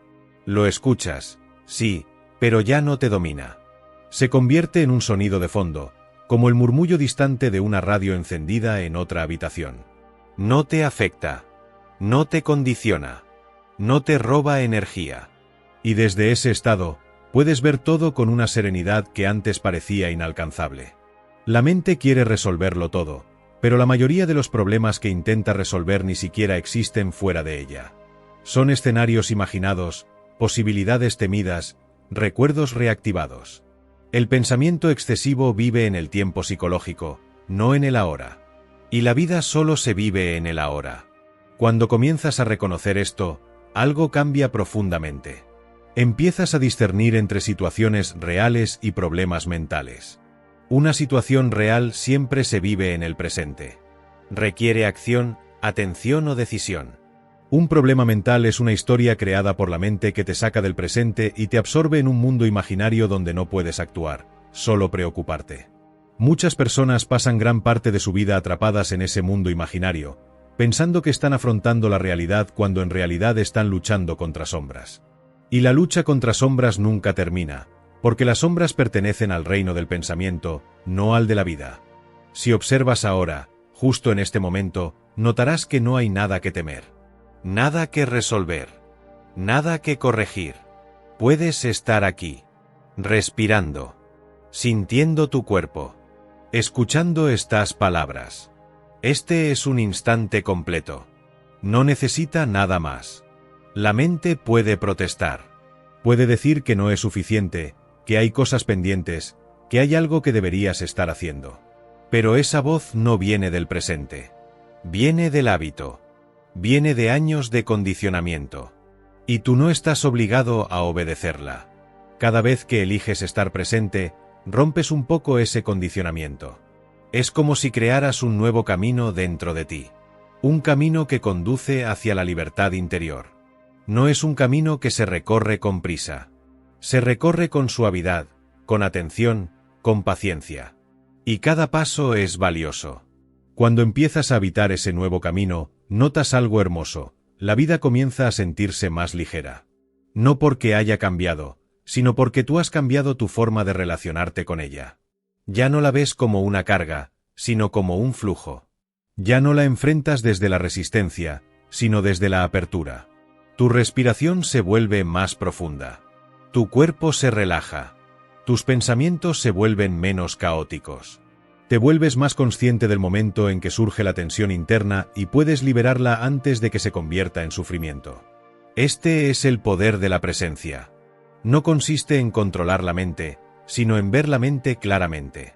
Speaker 1: Lo escuchas, sí, pero ya no te domina. Se convierte en un sonido de fondo, como el murmullo distante de una radio encendida en otra habitación. No te afecta. No te condiciona. No te roba energía. Y desde ese estado, puedes ver todo con una serenidad que antes parecía inalcanzable. La mente quiere resolverlo todo, pero la mayoría de los problemas que intenta resolver ni siquiera existen fuera de ella. Son escenarios imaginados, posibilidades temidas, recuerdos reactivados. El pensamiento excesivo vive en el tiempo psicológico, no en el ahora. Y la vida solo se vive en el ahora. Cuando comienzas a reconocer esto, algo cambia profundamente. Empiezas a discernir entre situaciones reales y problemas mentales. Una situación real siempre se vive en el presente. Requiere acción, atención o decisión. Un problema mental es una historia creada por la mente que te saca del presente y te absorbe en un mundo imaginario donde no puedes actuar, solo preocuparte. Muchas personas pasan gran parte de su vida atrapadas en ese mundo imaginario, pensando que están afrontando la realidad cuando en realidad están luchando contra sombras. Y la lucha contra sombras nunca termina, porque las sombras pertenecen al reino del pensamiento, no al de la vida. Si observas ahora, justo en este momento, notarás que no hay nada que temer. Nada que resolver. Nada que corregir. Puedes estar aquí, respirando, sintiendo tu cuerpo, escuchando estas palabras. Este es un instante completo. No necesita nada más. La mente puede protestar. Puede decir que no es suficiente, que hay cosas pendientes, que hay algo que deberías estar haciendo. Pero esa voz no viene del presente. Viene del hábito. Viene de años de condicionamiento. Y tú no estás obligado a obedecerla. Cada vez que eliges estar presente, rompes un poco ese condicionamiento. Es como si crearas un nuevo camino dentro de ti. Un camino que conduce hacia la libertad interior. No es un camino que se recorre con prisa. Se recorre con suavidad, con atención, con paciencia. Y cada paso es valioso. Cuando empiezas a habitar ese nuevo camino, notas algo hermoso. La vida comienza a sentirse más ligera. No porque haya cambiado, sino porque tú has cambiado tu forma de relacionarte con ella. Ya no la ves como una carga, sino como un flujo. Ya no la enfrentas desde la resistencia, sino desde la apertura. Tu respiración se vuelve más profunda. Tu cuerpo se relaja. Tus pensamientos se vuelven menos caóticos. Te vuelves más consciente del momento en que surge la tensión interna y puedes liberarla antes de que se convierta en sufrimiento. Este es el poder de la presencia. No consiste en controlar la mente, sino en ver la mente claramente.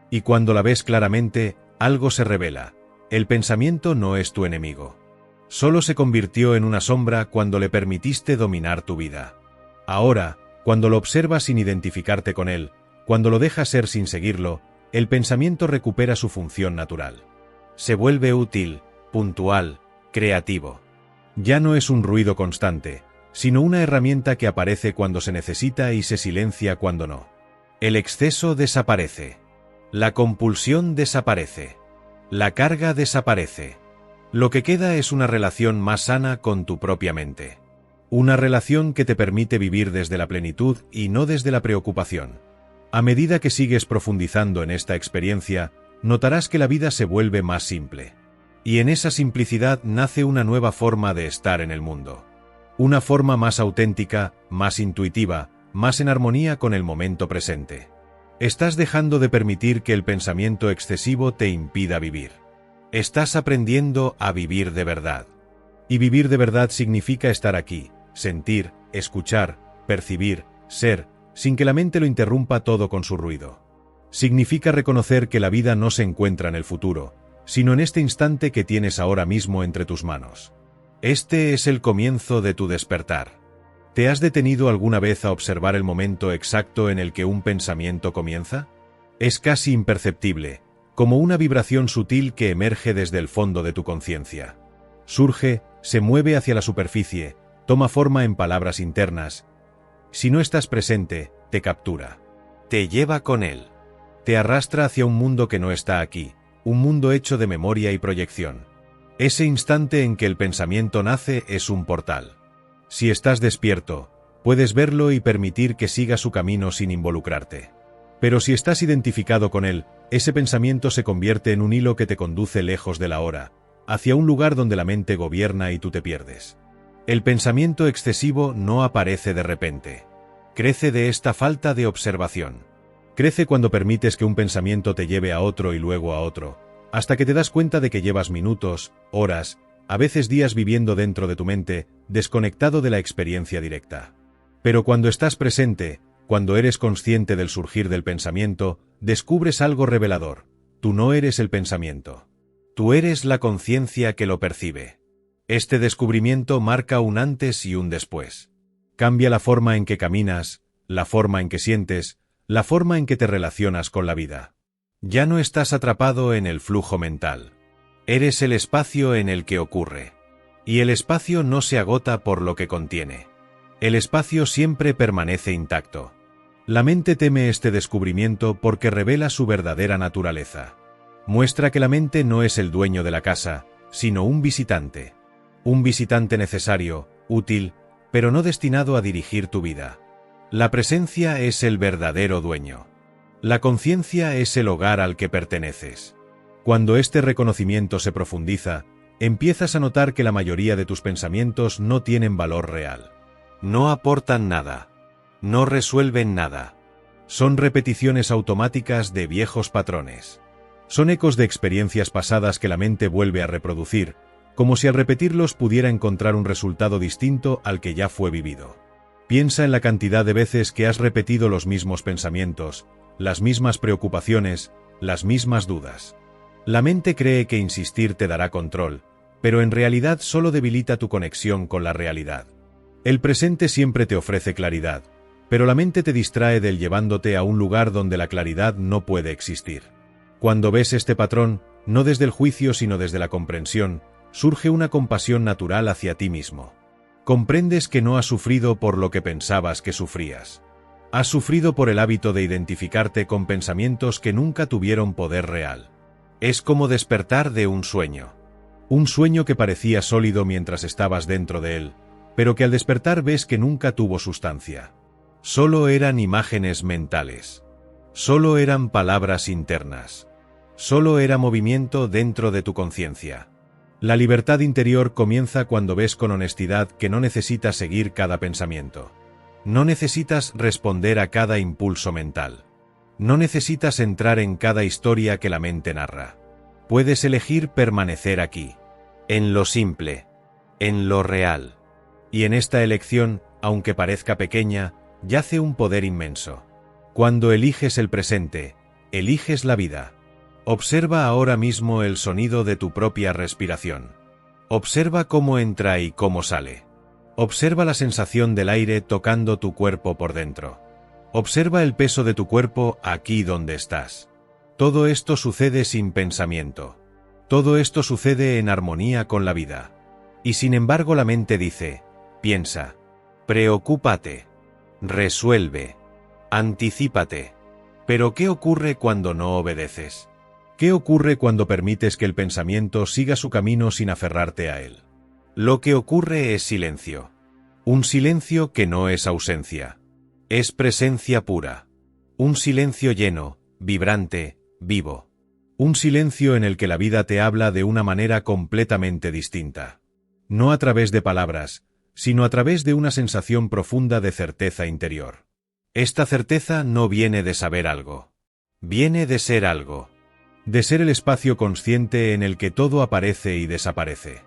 Speaker 1: Y cuando la ves claramente, algo se revela. El pensamiento no es tu enemigo. Solo se convirtió en una sombra cuando le permitiste dominar tu vida. Ahora, cuando lo observas sin identificarte con él, cuando lo dejas ser sin seguirlo, el pensamiento recupera su función natural. Se vuelve útil, puntual, creativo. Ya no es un ruido constante, sino una herramienta que aparece cuando se necesita y se silencia cuando no. El exceso desaparece. La compulsión desaparece. La carga desaparece. Lo que queda es una relación más sana con tu propia mente. Una relación que te permite vivir desde la plenitud y no desde la preocupación. A medida que sigues profundizando en esta experiencia, notarás que la vida se vuelve más simple. Y en esa simplicidad nace una nueva forma de estar en el mundo. Una forma más auténtica, más intuitiva, más en armonía con el momento presente. Estás dejando de permitir que el pensamiento excesivo te impida vivir. Estás aprendiendo a vivir de verdad. Y vivir de verdad significa estar aquí, sentir, escuchar, percibir, ser, sin que la mente lo interrumpa todo con su ruido. Significa reconocer que la vida no se encuentra en el futuro, sino en este instante que tienes ahora mismo entre tus manos. Este es el comienzo de tu despertar. ¿Te has detenido alguna vez a observar el momento exacto en el que un pensamiento comienza? Es casi imperceptible, como una vibración sutil que emerge desde el fondo de tu conciencia. Surge, se mueve hacia la superficie, toma forma en palabras internas. Si no estás presente, te captura. Te lleva con él. Te arrastra hacia un mundo que no está aquí, un mundo hecho de memoria y proyección. Ese instante en que el pensamiento nace es un portal. Si estás despierto, puedes verlo y permitir que siga su camino sin involucrarte. Pero si estás identificado con él, ese pensamiento se convierte en un hilo que te conduce lejos de la hora, hacia un lugar donde la mente gobierna y tú te pierdes. El pensamiento excesivo no aparece de repente. Crece de esta falta de observación. Crece cuando permites que un pensamiento te lleve a otro y luego a otro, hasta que te das cuenta de que llevas minutos, horas, a veces días viviendo dentro de tu mente, desconectado de la experiencia directa. Pero cuando estás presente, cuando eres consciente del surgir del pensamiento, descubres algo revelador. Tú no eres el pensamiento. Tú eres la conciencia que lo percibe. Este descubrimiento marca un antes y un después. Cambia la forma en que caminas, la forma en que sientes, la forma en que te relacionas con la vida. Ya no estás atrapado en el flujo mental. Eres el espacio en el que ocurre. Y el espacio no se agota por lo que contiene. El espacio siempre permanece intacto. La mente teme este descubrimiento porque revela su verdadera naturaleza. Muestra que la mente no es el dueño de la casa, sino un visitante. Un visitante necesario, útil, pero no destinado a dirigir tu vida. La presencia es el verdadero dueño. La conciencia es el hogar al que perteneces. Cuando este reconocimiento se profundiza, empiezas a notar que la mayoría de tus pensamientos no tienen valor real. No aportan nada. No resuelven nada. Son repeticiones automáticas de viejos patrones. Son ecos de experiencias pasadas que la mente vuelve a reproducir, como si al repetirlos pudiera encontrar un resultado distinto al que ya fue vivido. Piensa en la cantidad de veces que has repetido los mismos pensamientos, las mismas preocupaciones, las mismas dudas. La mente cree que insistir te dará control, pero en realidad solo debilita tu conexión con la realidad. El presente siempre te ofrece claridad, pero la mente te distrae del llevándote a un lugar donde la claridad no puede existir. Cuando ves este patrón, no desde el juicio sino desde la comprensión, surge una compasión natural hacia ti mismo. Comprendes que no has sufrido por lo que pensabas que sufrías. Has sufrido por el hábito de identificarte con pensamientos que nunca tuvieron poder real. Es como despertar de un sueño. Un sueño que parecía sólido mientras estabas dentro de él, pero que al despertar ves que nunca tuvo sustancia. Solo eran imágenes mentales. Solo eran palabras internas. Solo era movimiento dentro de tu conciencia. La libertad interior comienza cuando ves con honestidad que no necesitas seguir cada pensamiento. No necesitas responder a cada impulso mental. No necesitas entrar en cada historia que la mente narra. Puedes elegir permanecer aquí, en lo simple, en lo real. Y en esta elección, aunque parezca pequeña, yace un poder inmenso. Cuando eliges el presente, eliges la vida. Observa ahora mismo el sonido de tu propia respiración. Observa cómo entra y cómo sale. Observa la sensación del aire tocando tu cuerpo por dentro. Observa el peso de tu cuerpo aquí donde estás. Todo esto sucede sin pensamiento. Todo esto sucede en armonía con la vida. Y sin embargo la mente dice, piensa, preocúpate, resuelve, anticípate. Pero ¿qué ocurre cuando no obedeces? ¿Qué ocurre cuando permites que el pensamiento siga su camino sin aferrarte a él? Lo que ocurre es silencio. Un silencio que no es ausencia. Es presencia pura. Un silencio lleno, vibrante, vivo. Un silencio en el que la vida te habla de una manera completamente distinta. No a través de palabras, sino a través de una sensación profunda de certeza interior. Esta certeza no viene de saber algo. Viene de ser algo. De ser el espacio consciente en el que todo aparece y desaparece.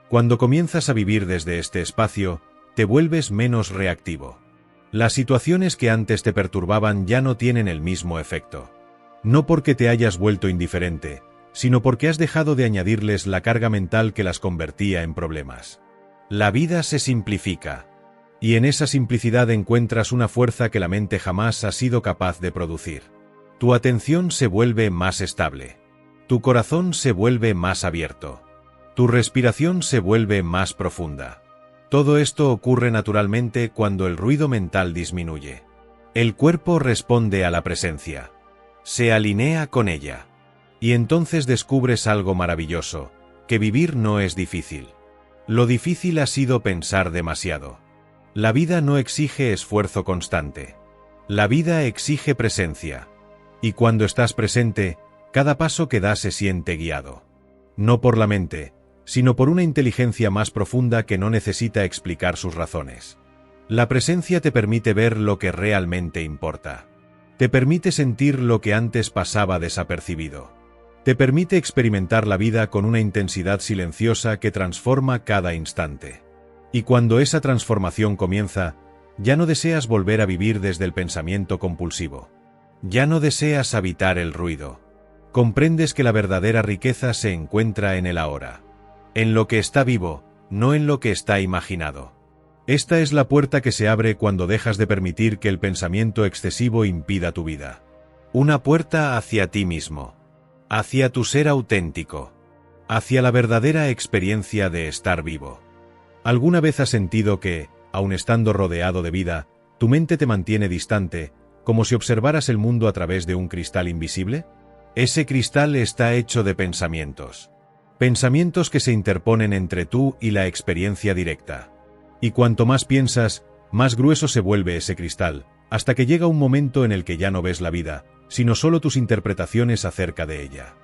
Speaker 1: Cuando comienzas a vivir desde este espacio, te vuelves menos reactivo. Las situaciones que antes te perturbaban ya no tienen el mismo efecto. No porque te hayas vuelto indiferente, sino porque has dejado de añadirles la carga mental que las convertía en problemas. La vida se simplifica. Y en esa simplicidad encuentras una fuerza que la mente jamás ha sido capaz de producir. Tu atención se vuelve más estable. Tu corazón se vuelve más abierto. Tu respiración se vuelve más profunda. Todo esto ocurre naturalmente cuando el ruido mental disminuye. El cuerpo responde a la presencia. Se alinea con ella. Y entonces descubres algo maravilloso, que vivir no es difícil. Lo difícil ha sido pensar demasiado. La vida no exige esfuerzo constante. La vida exige presencia. Y cuando estás presente, cada paso que das se siente guiado. No por la mente, sino por una inteligencia más profunda que no necesita explicar sus razones. La presencia te permite ver lo que realmente importa. Te permite sentir lo que antes pasaba desapercibido. Te permite experimentar la vida con una intensidad silenciosa que transforma cada instante. Y cuando esa transformación comienza, ya no deseas volver a vivir desde el pensamiento compulsivo. Ya no deseas habitar el ruido. Comprendes que la verdadera riqueza se encuentra en el ahora. En lo que está vivo, no en lo que está imaginado. Esta es la puerta que se abre cuando dejas de permitir que el pensamiento excesivo impida tu vida. Una puerta hacia ti mismo. Hacia tu ser auténtico. Hacia la verdadera experiencia de estar vivo. ¿Alguna vez has sentido que, aun estando rodeado de vida, tu mente te mantiene distante, como si observaras el mundo a través de un cristal invisible? Ese cristal está hecho de pensamientos. Pensamientos que se interponen entre tú y la experiencia directa. Y cuanto más piensas, más grueso se vuelve ese cristal, hasta que llega un momento en el que ya no ves la vida, sino solo tus interpretaciones acerca de ella.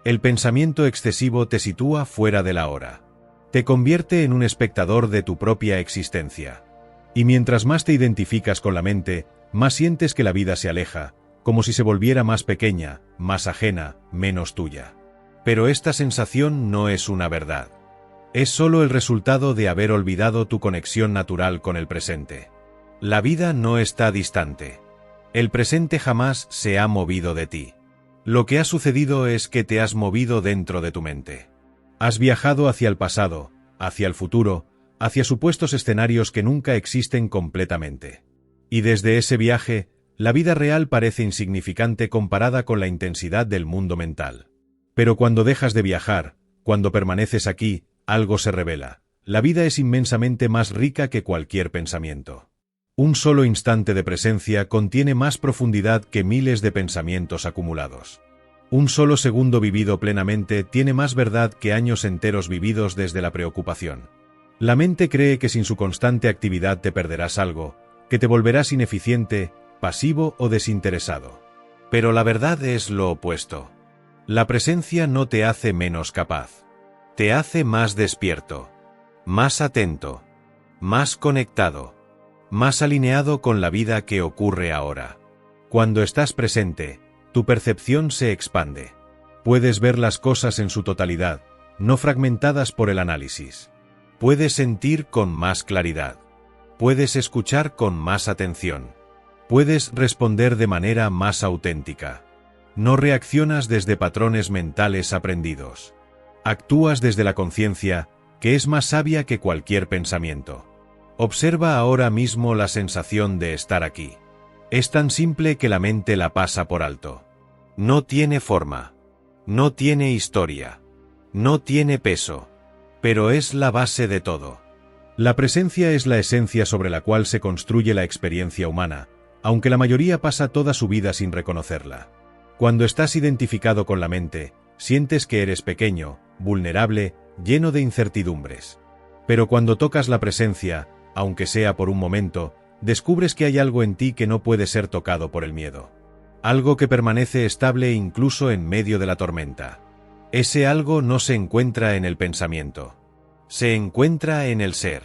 Speaker 1: El pensamiento excesivo te sitúa fuera de la hora. Te convierte en un espectador de tu propia existencia. Y mientras más te identificas con la mente, más sientes que la vida se aleja, como si se volviera más pequeña, más ajena, menos tuya. Pero esta sensación no es una verdad. Es solo el resultado de haber olvidado tu conexión natural con el presente. La vida no está distante. El presente jamás se ha movido de ti. Lo que ha sucedido es que te has movido dentro de tu mente. Has viajado hacia el pasado, hacia el futuro, hacia supuestos escenarios que nunca existen completamente. Y desde ese viaje, la vida real parece insignificante comparada con la intensidad del mundo mental. Pero cuando dejas de viajar, cuando permaneces aquí, algo se revela. La vida es inmensamente más rica que cualquier pensamiento. Un solo instante de presencia contiene más profundidad que miles de pensamientos acumulados. Un solo segundo vivido plenamente tiene más verdad que años enteros vividos desde la preocupación. La mente cree que sin su constante actividad te perderás algo, que te volverás ineficiente, pasivo o desinteresado. Pero la verdad es lo opuesto. La presencia no te hace menos capaz. Te hace más despierto, más atento, más conectado, más alineado con la vida que ocurre ahora. Cuando estás presente, tu percepción se expande. Puedes ver las cosas en su totalidad, no fragmentadas por el análisis. Puedes sentir con más claridad. Puedes escuchar con más atención. Puedes responder de manera más auténtica. No reaccionas desde patrones mentales aprendidos. Actúas desde la conciencia, que es más sabia que cualquier pensamiento. Observa ahora mismo la sensación de estar aquí. Es tan simple que la mente la pasa por alto. No tiene forma. No tiene historia. No tiene peso. Pero es la base de todo. La presencia es la esencia sobre la cual se construye la experiencia humana, aunque la mayoría pasa toda su vida sin reconocerla. Cuando estás identificado con la mente, sientes que eres pequeño, vulnerable, lleno de incertidumbres. Pero cuando tocas la presencia, aunque sea por un momento, descubres que hay algo en ti que no puede ser tocado por el miedo. Algo que permanece estable incluso en medio de la tormenta. Ese algo no se encuentra en el pensamiento. Se encuentra en el ser.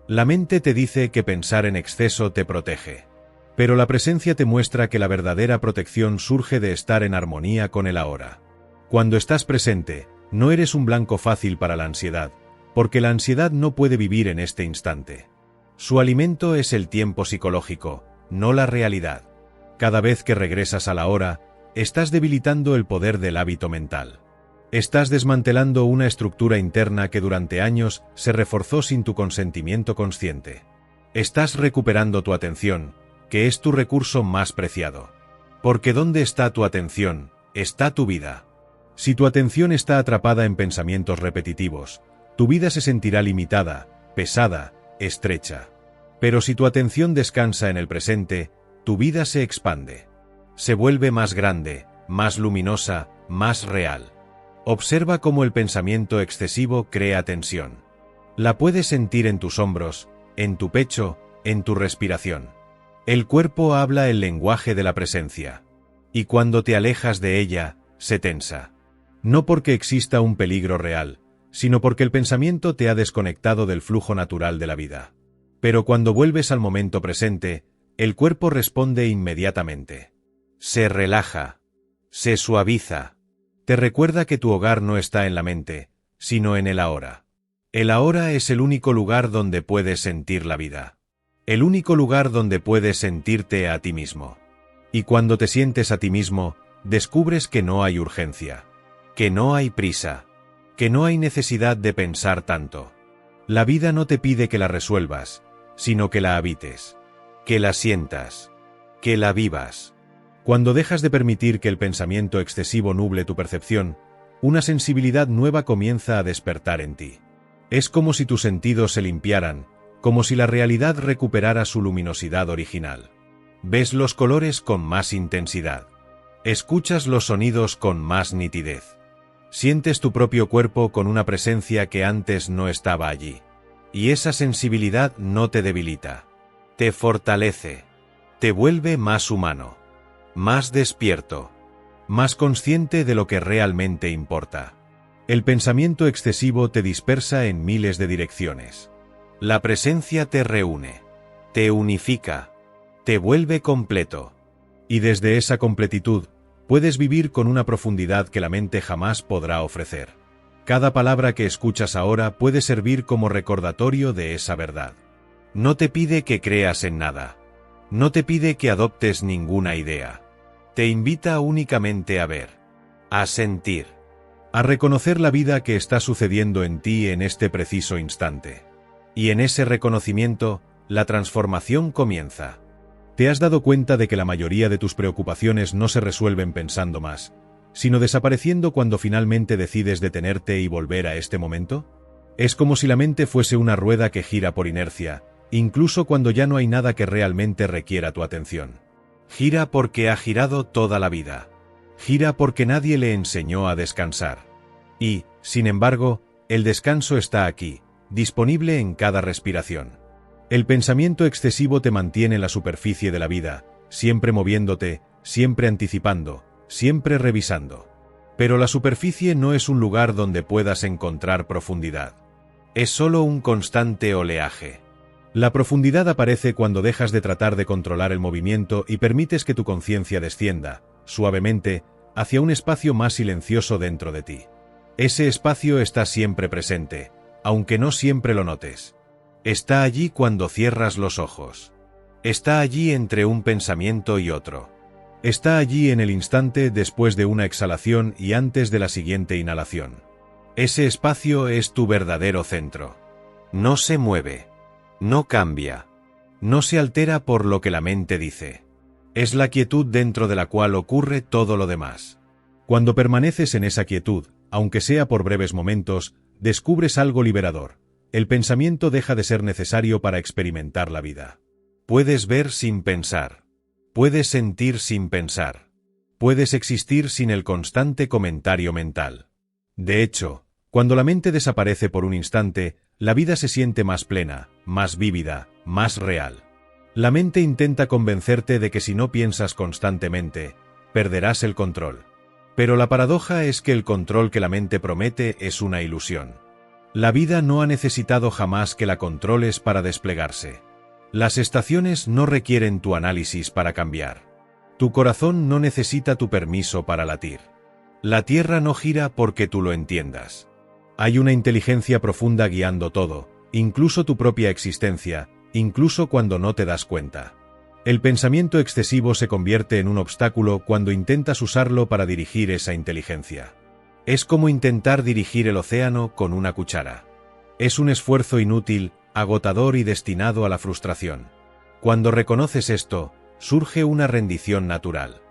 Speaker 1: La mente te dice que pensar en exceso te protege. Pero la presencia te muestra que la verdadera protección surge de estar en armonía con el ahora. Cuando estás presente, no eres un blanco fácil para la ansiedad, porque la ansiedad no puede vivir en este instante. Su alimento es el tiempo psicológico, no la realidad. Cada vez que regresas a la hora, estás debilitando el poder del hábito mental. Estás desmantelando una estructura interna que durante años se reforzó sin tu consentimiento consciente. Estás recuperando tu atención, que es tu recurso más preciado. Porque ¿dónde está tu atención? Está tu vida. Si tu atención está atrapada en pensamientos repetitivos, tu vida se sentirá limitada, pesada, estrecha. Pero si tu atención descansa en el presente, tu vida se expande. Se vuelve más grande, más luminosa, más real. Observa cómo el pensamiento excesivo crea tensión. La puedes sentir en tus hombros, en tu pecho, en tu respiración. El cuerpo habla el lenguaje de la presencia. Y cuando te alejas de ella, se tensa. No porque exista un peligro real, sino porque el pensamiento te ha desconectado del flujo natural de la vida. Pero cuando vuelves al momento presente, el cuerpo responde inmediatamente. Se relaja. Se suaviza. Te recuerda que tu hogar no está en la mente, sino en el ahora. El ahora es el único lugar donde puedes sentir la vida. El único lugar donde puedes sentirte a ti mismo. Y cuando te sientes a ti mismo, descubres que no hay urgencia, que no hay prisa, que no hay necesidad de pensar tanto. La vida no te pide que la resuelvas, sino que la habites, que la sientas, que la vivas. Cuando dejas de permitir que el pensamiento excesivo nuble tu percepción, una sensibilidad nueva comienza a despertar en ti. Es como si tus sentidos se limpiaran, como si la realidad recuperara su luminosidad original. Ves los colores con más intensidad. Escuchas los sonidos con más nitidez. Sientes tu propio cuerpo con una presencia que antes no estaba allí. Y esa sensibilidad no te debilita. Te fortalece. Te vuelve más humano. Más despierto. Más consciente de lo que realmente importa. El pensamiento excesivo te dispersa en miles de direcciones. La presencia te reúne. Te unifica. Te vuelve completo. Y desde esa completitud, puedes vivir con una profundidad que la mente jamás podrá ofrecer. Cada palabra que escuchas ahora puede servir como recordatorio de esa verdad. No te pide que creas en nada. No te pide que adoptes ninguna idea. Te invita únicamente a ver, a sentir, a reconocer la vida que está sucediendo en ti en este preciso instante. Y en ese reconocimiento, la transformación comienza. ¿Te has dado cuenta de que la mayoría de tus preocupaciones no se resuelven pensando más, sino desapareciendo cuando finalmente decides detenerte y volver a este momento? Es como si la mente fuese una rueda que gira por inercia, incluso cuando ya no hay nada que realmente requiera tu atención. Gira porque ha girado toda la vida. Gira porque nadie le enseñó a descansar. Y, sin embargo, el descanso está aquí, disponible en cada respiración. El pensamiento excesivo te mantiene en la superficie de la vida, siempre moviéndote, siempre anticipando, siempre revisando. Pero la superficie no es un lugar donde puedas encontrar profundidad. Es solo un constante oleaje. La profundidad aparece cuando dejas de tratar de controlar el movimiento y permites que tu conciencia descienda, suavemente, hacia un espacio más silencioso dentro de ti. Ese espacio está siempre presente, aunque no siempre lo notes. Está allí cuando cierras los ojos. Está allí entre un pensamiento y otro. Está allí en el instante después de una exhalación y antes de la siguiente inhalación. Ese espacio es tu verdadero centro. No se mueve. No cambia. No se altera por lo que la mente dice. Es la quietud dentro de la cual ocurre todo lo demás. Cuando permaneces en esa quietud, aunque sea por breves momentos, descubres algo liberador. El pensamiento deja de ser necesario para experimentar la vida. Puedes ver sin pensar. Puedes sentir sin pensar. Puedes existir sin el constante comentario mental. De hecho, cuando la mente desaparece por un instante, la vida se siente más plena, más vívida, más real. La mente intenta convencerte de que si no piensas constantemente, perderás el control. Pero la paradoja es que el control que la mente promete es una ilusión. La vida no ha necesitado jamás que la controles para desplegarse. Las estaciones no requieren tu análisis para cambiar. Tu corazón no necesita tu permiso para latir. La Tierra no gira porque tú lo entiendas. Hay una inteligencia profunda guiando todo, incluso tu propia existencia, incluso cuando no te das cuenta. El pensamiento excesivo se convierte en un obstáculo cuando intentas usarlo para dirigir esa inteligencia. Es como intentar dirigir el océano con una cuchara. Es un esfuerzo inútil, agotador y destinado a la frustración. Cuando reconoces esto, surge una rendición natural.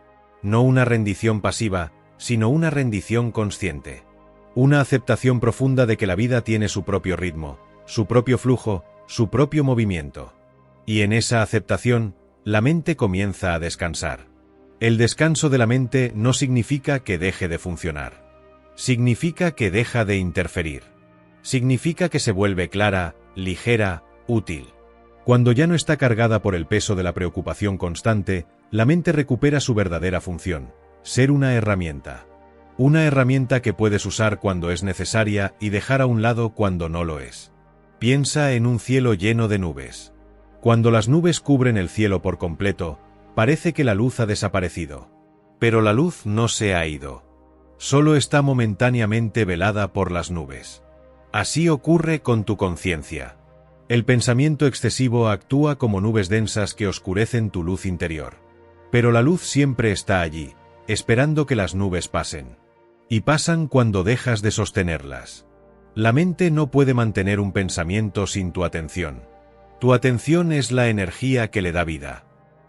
Speaker 1: No una rendición pasiva, sino una rendición consciente. Una aceptación profunda de que la vida tiene su propio ritmo, su propio flujo, su propio movimiento. Y en esa aceptación, la mente comienza a descansar. El descanso de la mente no significa que deje de funcionar. Significa que deja de interferir. Significa que se vuelve clara, ligera, útil. Cuando ya no está cargada por el peso de la preocupación constante, la mente recupera su verdadera función: ser una herramienta. Una herramienta que puedes usar cuando es necesaria y dejar a un lado cuando no lo es. Piensa en un cielo lleno de nubes. Cuando las nubes cubren el cielo por completo, parece que la luz ha desaparecido. Pero la luz no se ha ido. Solo está momentáneamente velada por las nubes. Así ocurre con tu conciencia. El pensamiento excesivo actúa como nubes densas que oscurecen tu luz interior. Pero la luz siempre está allí, esperando que las nubes pasen. Y pasan cuando dejas de sostenerlas. La mente no puede mantener un pensamiento sin tu atención. Tu atención es la energía que le da vida.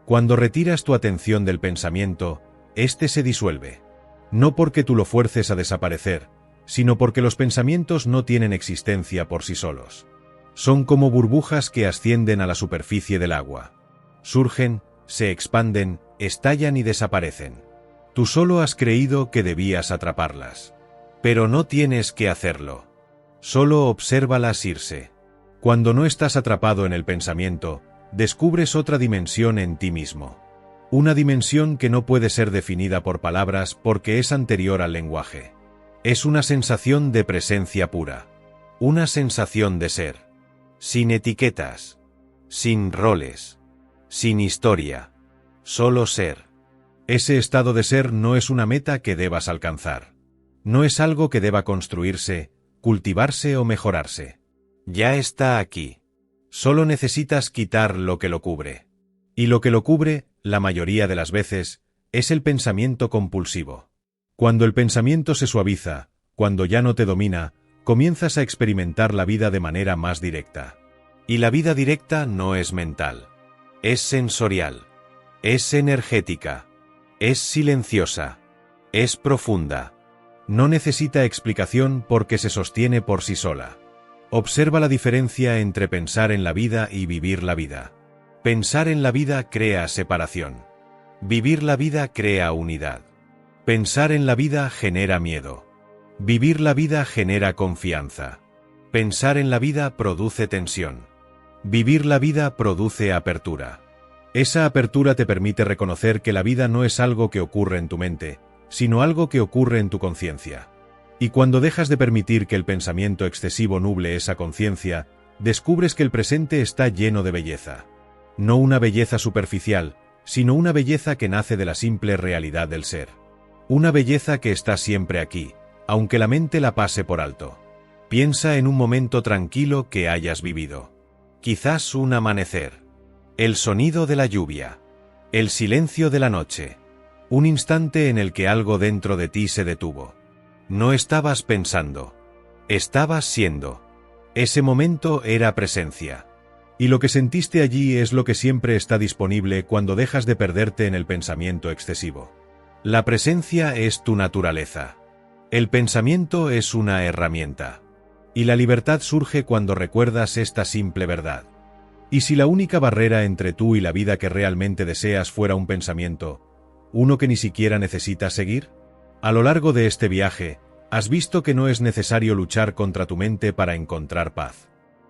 Speaker 1: Cuando retiras tu atención del pensamiento, éste se disuelve. No porque tú lo fuerces a desaparecer, sino porque los pensamientos no tienen existencia por sí solos. Son como burbujas que ascienden a la superficie del agua. Surgen, se expanden, estallan y desaparecen. Tú solo has creído que debías atraparlas. Pero no tienes que hacerlo. Solo obsérvalas irse. Cuando no estás atrapado en el pensamiento, descubres otra dimensión en ti mismo. Una dimensión que no puede ser definida por palabras porque es anterior al lenguaje. Es una sensación de presencia pura. Una sensación de ser. Sin etiquetas. Sin roles. Sin historia. Solo ser. Ese estado de ser no es una meta que debas alcanzar. No es algo que deba construirse, cultivarse o mejorarse. Ya está aquí. Solo necesitas quitar lo que lo cubre. Y lo que lo cubre, la mayoría de las veces, es el pensamiento compulsivo. Cuando el pensamiento se suaviza, cuando ya no te domina, comienzas a experimentar la vida de manera más directa. Y la vida directa no es mental. Es sensorial. Es energética. Es silenciosa. Es profunda. No necesita explicación porque se sostiene por sí sola. Observa la diferencia entre pensar en la vida y vivir la vida. Pensar en la vida crea separación. Vivir la vida crea unidad. Pensar en la vida genera miedo. Vivir la vida genera confianza. Pensar en la vida produce tensión. Vivir la vida produce apertura. Esa apertura te permite reconocer que la vida no es algo que ocurre en tu mente, sino algo que ocurre en tu conciencia. Y cuando dejas de permitir que el pensamiento excesivo nuble esa conciencia, descubres que el presente está lleno de belleza. No una belleza superficial, sino una belleza que nace de la simple realidad del ser. Una belleza que está siempre aquí, aunque la mente la pase por alto. Piensa en un momento tranquilo que hayas vivido. Quizás un amanecer. El sonido de la lluvia. El silencio de la noche. Un instante en el que algo dentro de ti se detuvo. No estabas pensando. Estabas siendo. Ese momento era presencia. Y lo que sentiste allí es lo que siempre está disponible cuando dejas de perderte en el pensamiento excesivo. La presencia es tu naturaleza. El pensamiento es una herramienta. Y la libertad surge cuando recuerdas esta simple verdad. ¿Y si la única barrera entre tú y la vida que realmente deseas fuera un pensamiento, uno que ni siquiera necesitas seguir? A lo largo de este viaje, has visto que no es necesario luchar contra tu mente para encontrar paz.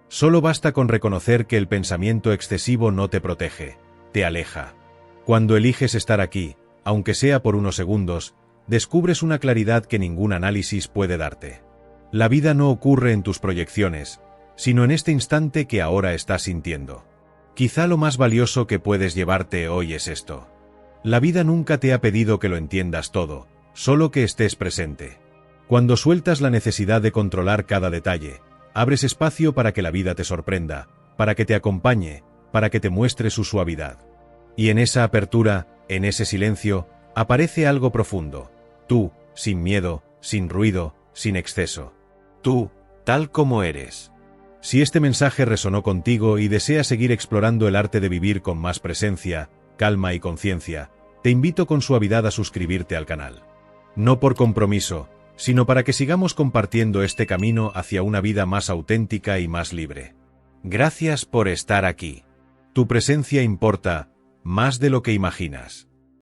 Speaker 1: Solo basta con reconocer que el pensamiento excesivo no te protege, te aleja. Cuando eliges estar aquí, aunque sea por unos segundos, descubres una claridad que ningún análisis puede darte. La vida no ocurre en tus proyecciones, sino en este instante que ahora estás sintiendo. Quizá lo más valioso que puedes llevarte hoy es esto. La vida nunca te ha pedido que lo entiendas todo, solo que estés presente. Cuando sueltas la necesidad de controlar cada detalle, abres espacio para que la vida te sorprenda, para que te acompañe, para que te muestre su suavidad. Y en esa apertura, en ese silencio, aparece algo profundo. Tú, sin miedo, sin ruido, sin exceso. Tú, tal como eres. Si este mensaje resonó contigo y deseas seguir explorando el arte de vivir con más presencia, calma y conciencia, te invito con suavidad a suscribirte al canal. No por compromiso, sino para que sigamos compartiendo este camino hacia una vida más auténtica y más libre. Gracias por estar aquí. Tu presencia importa más de lo que imaginas.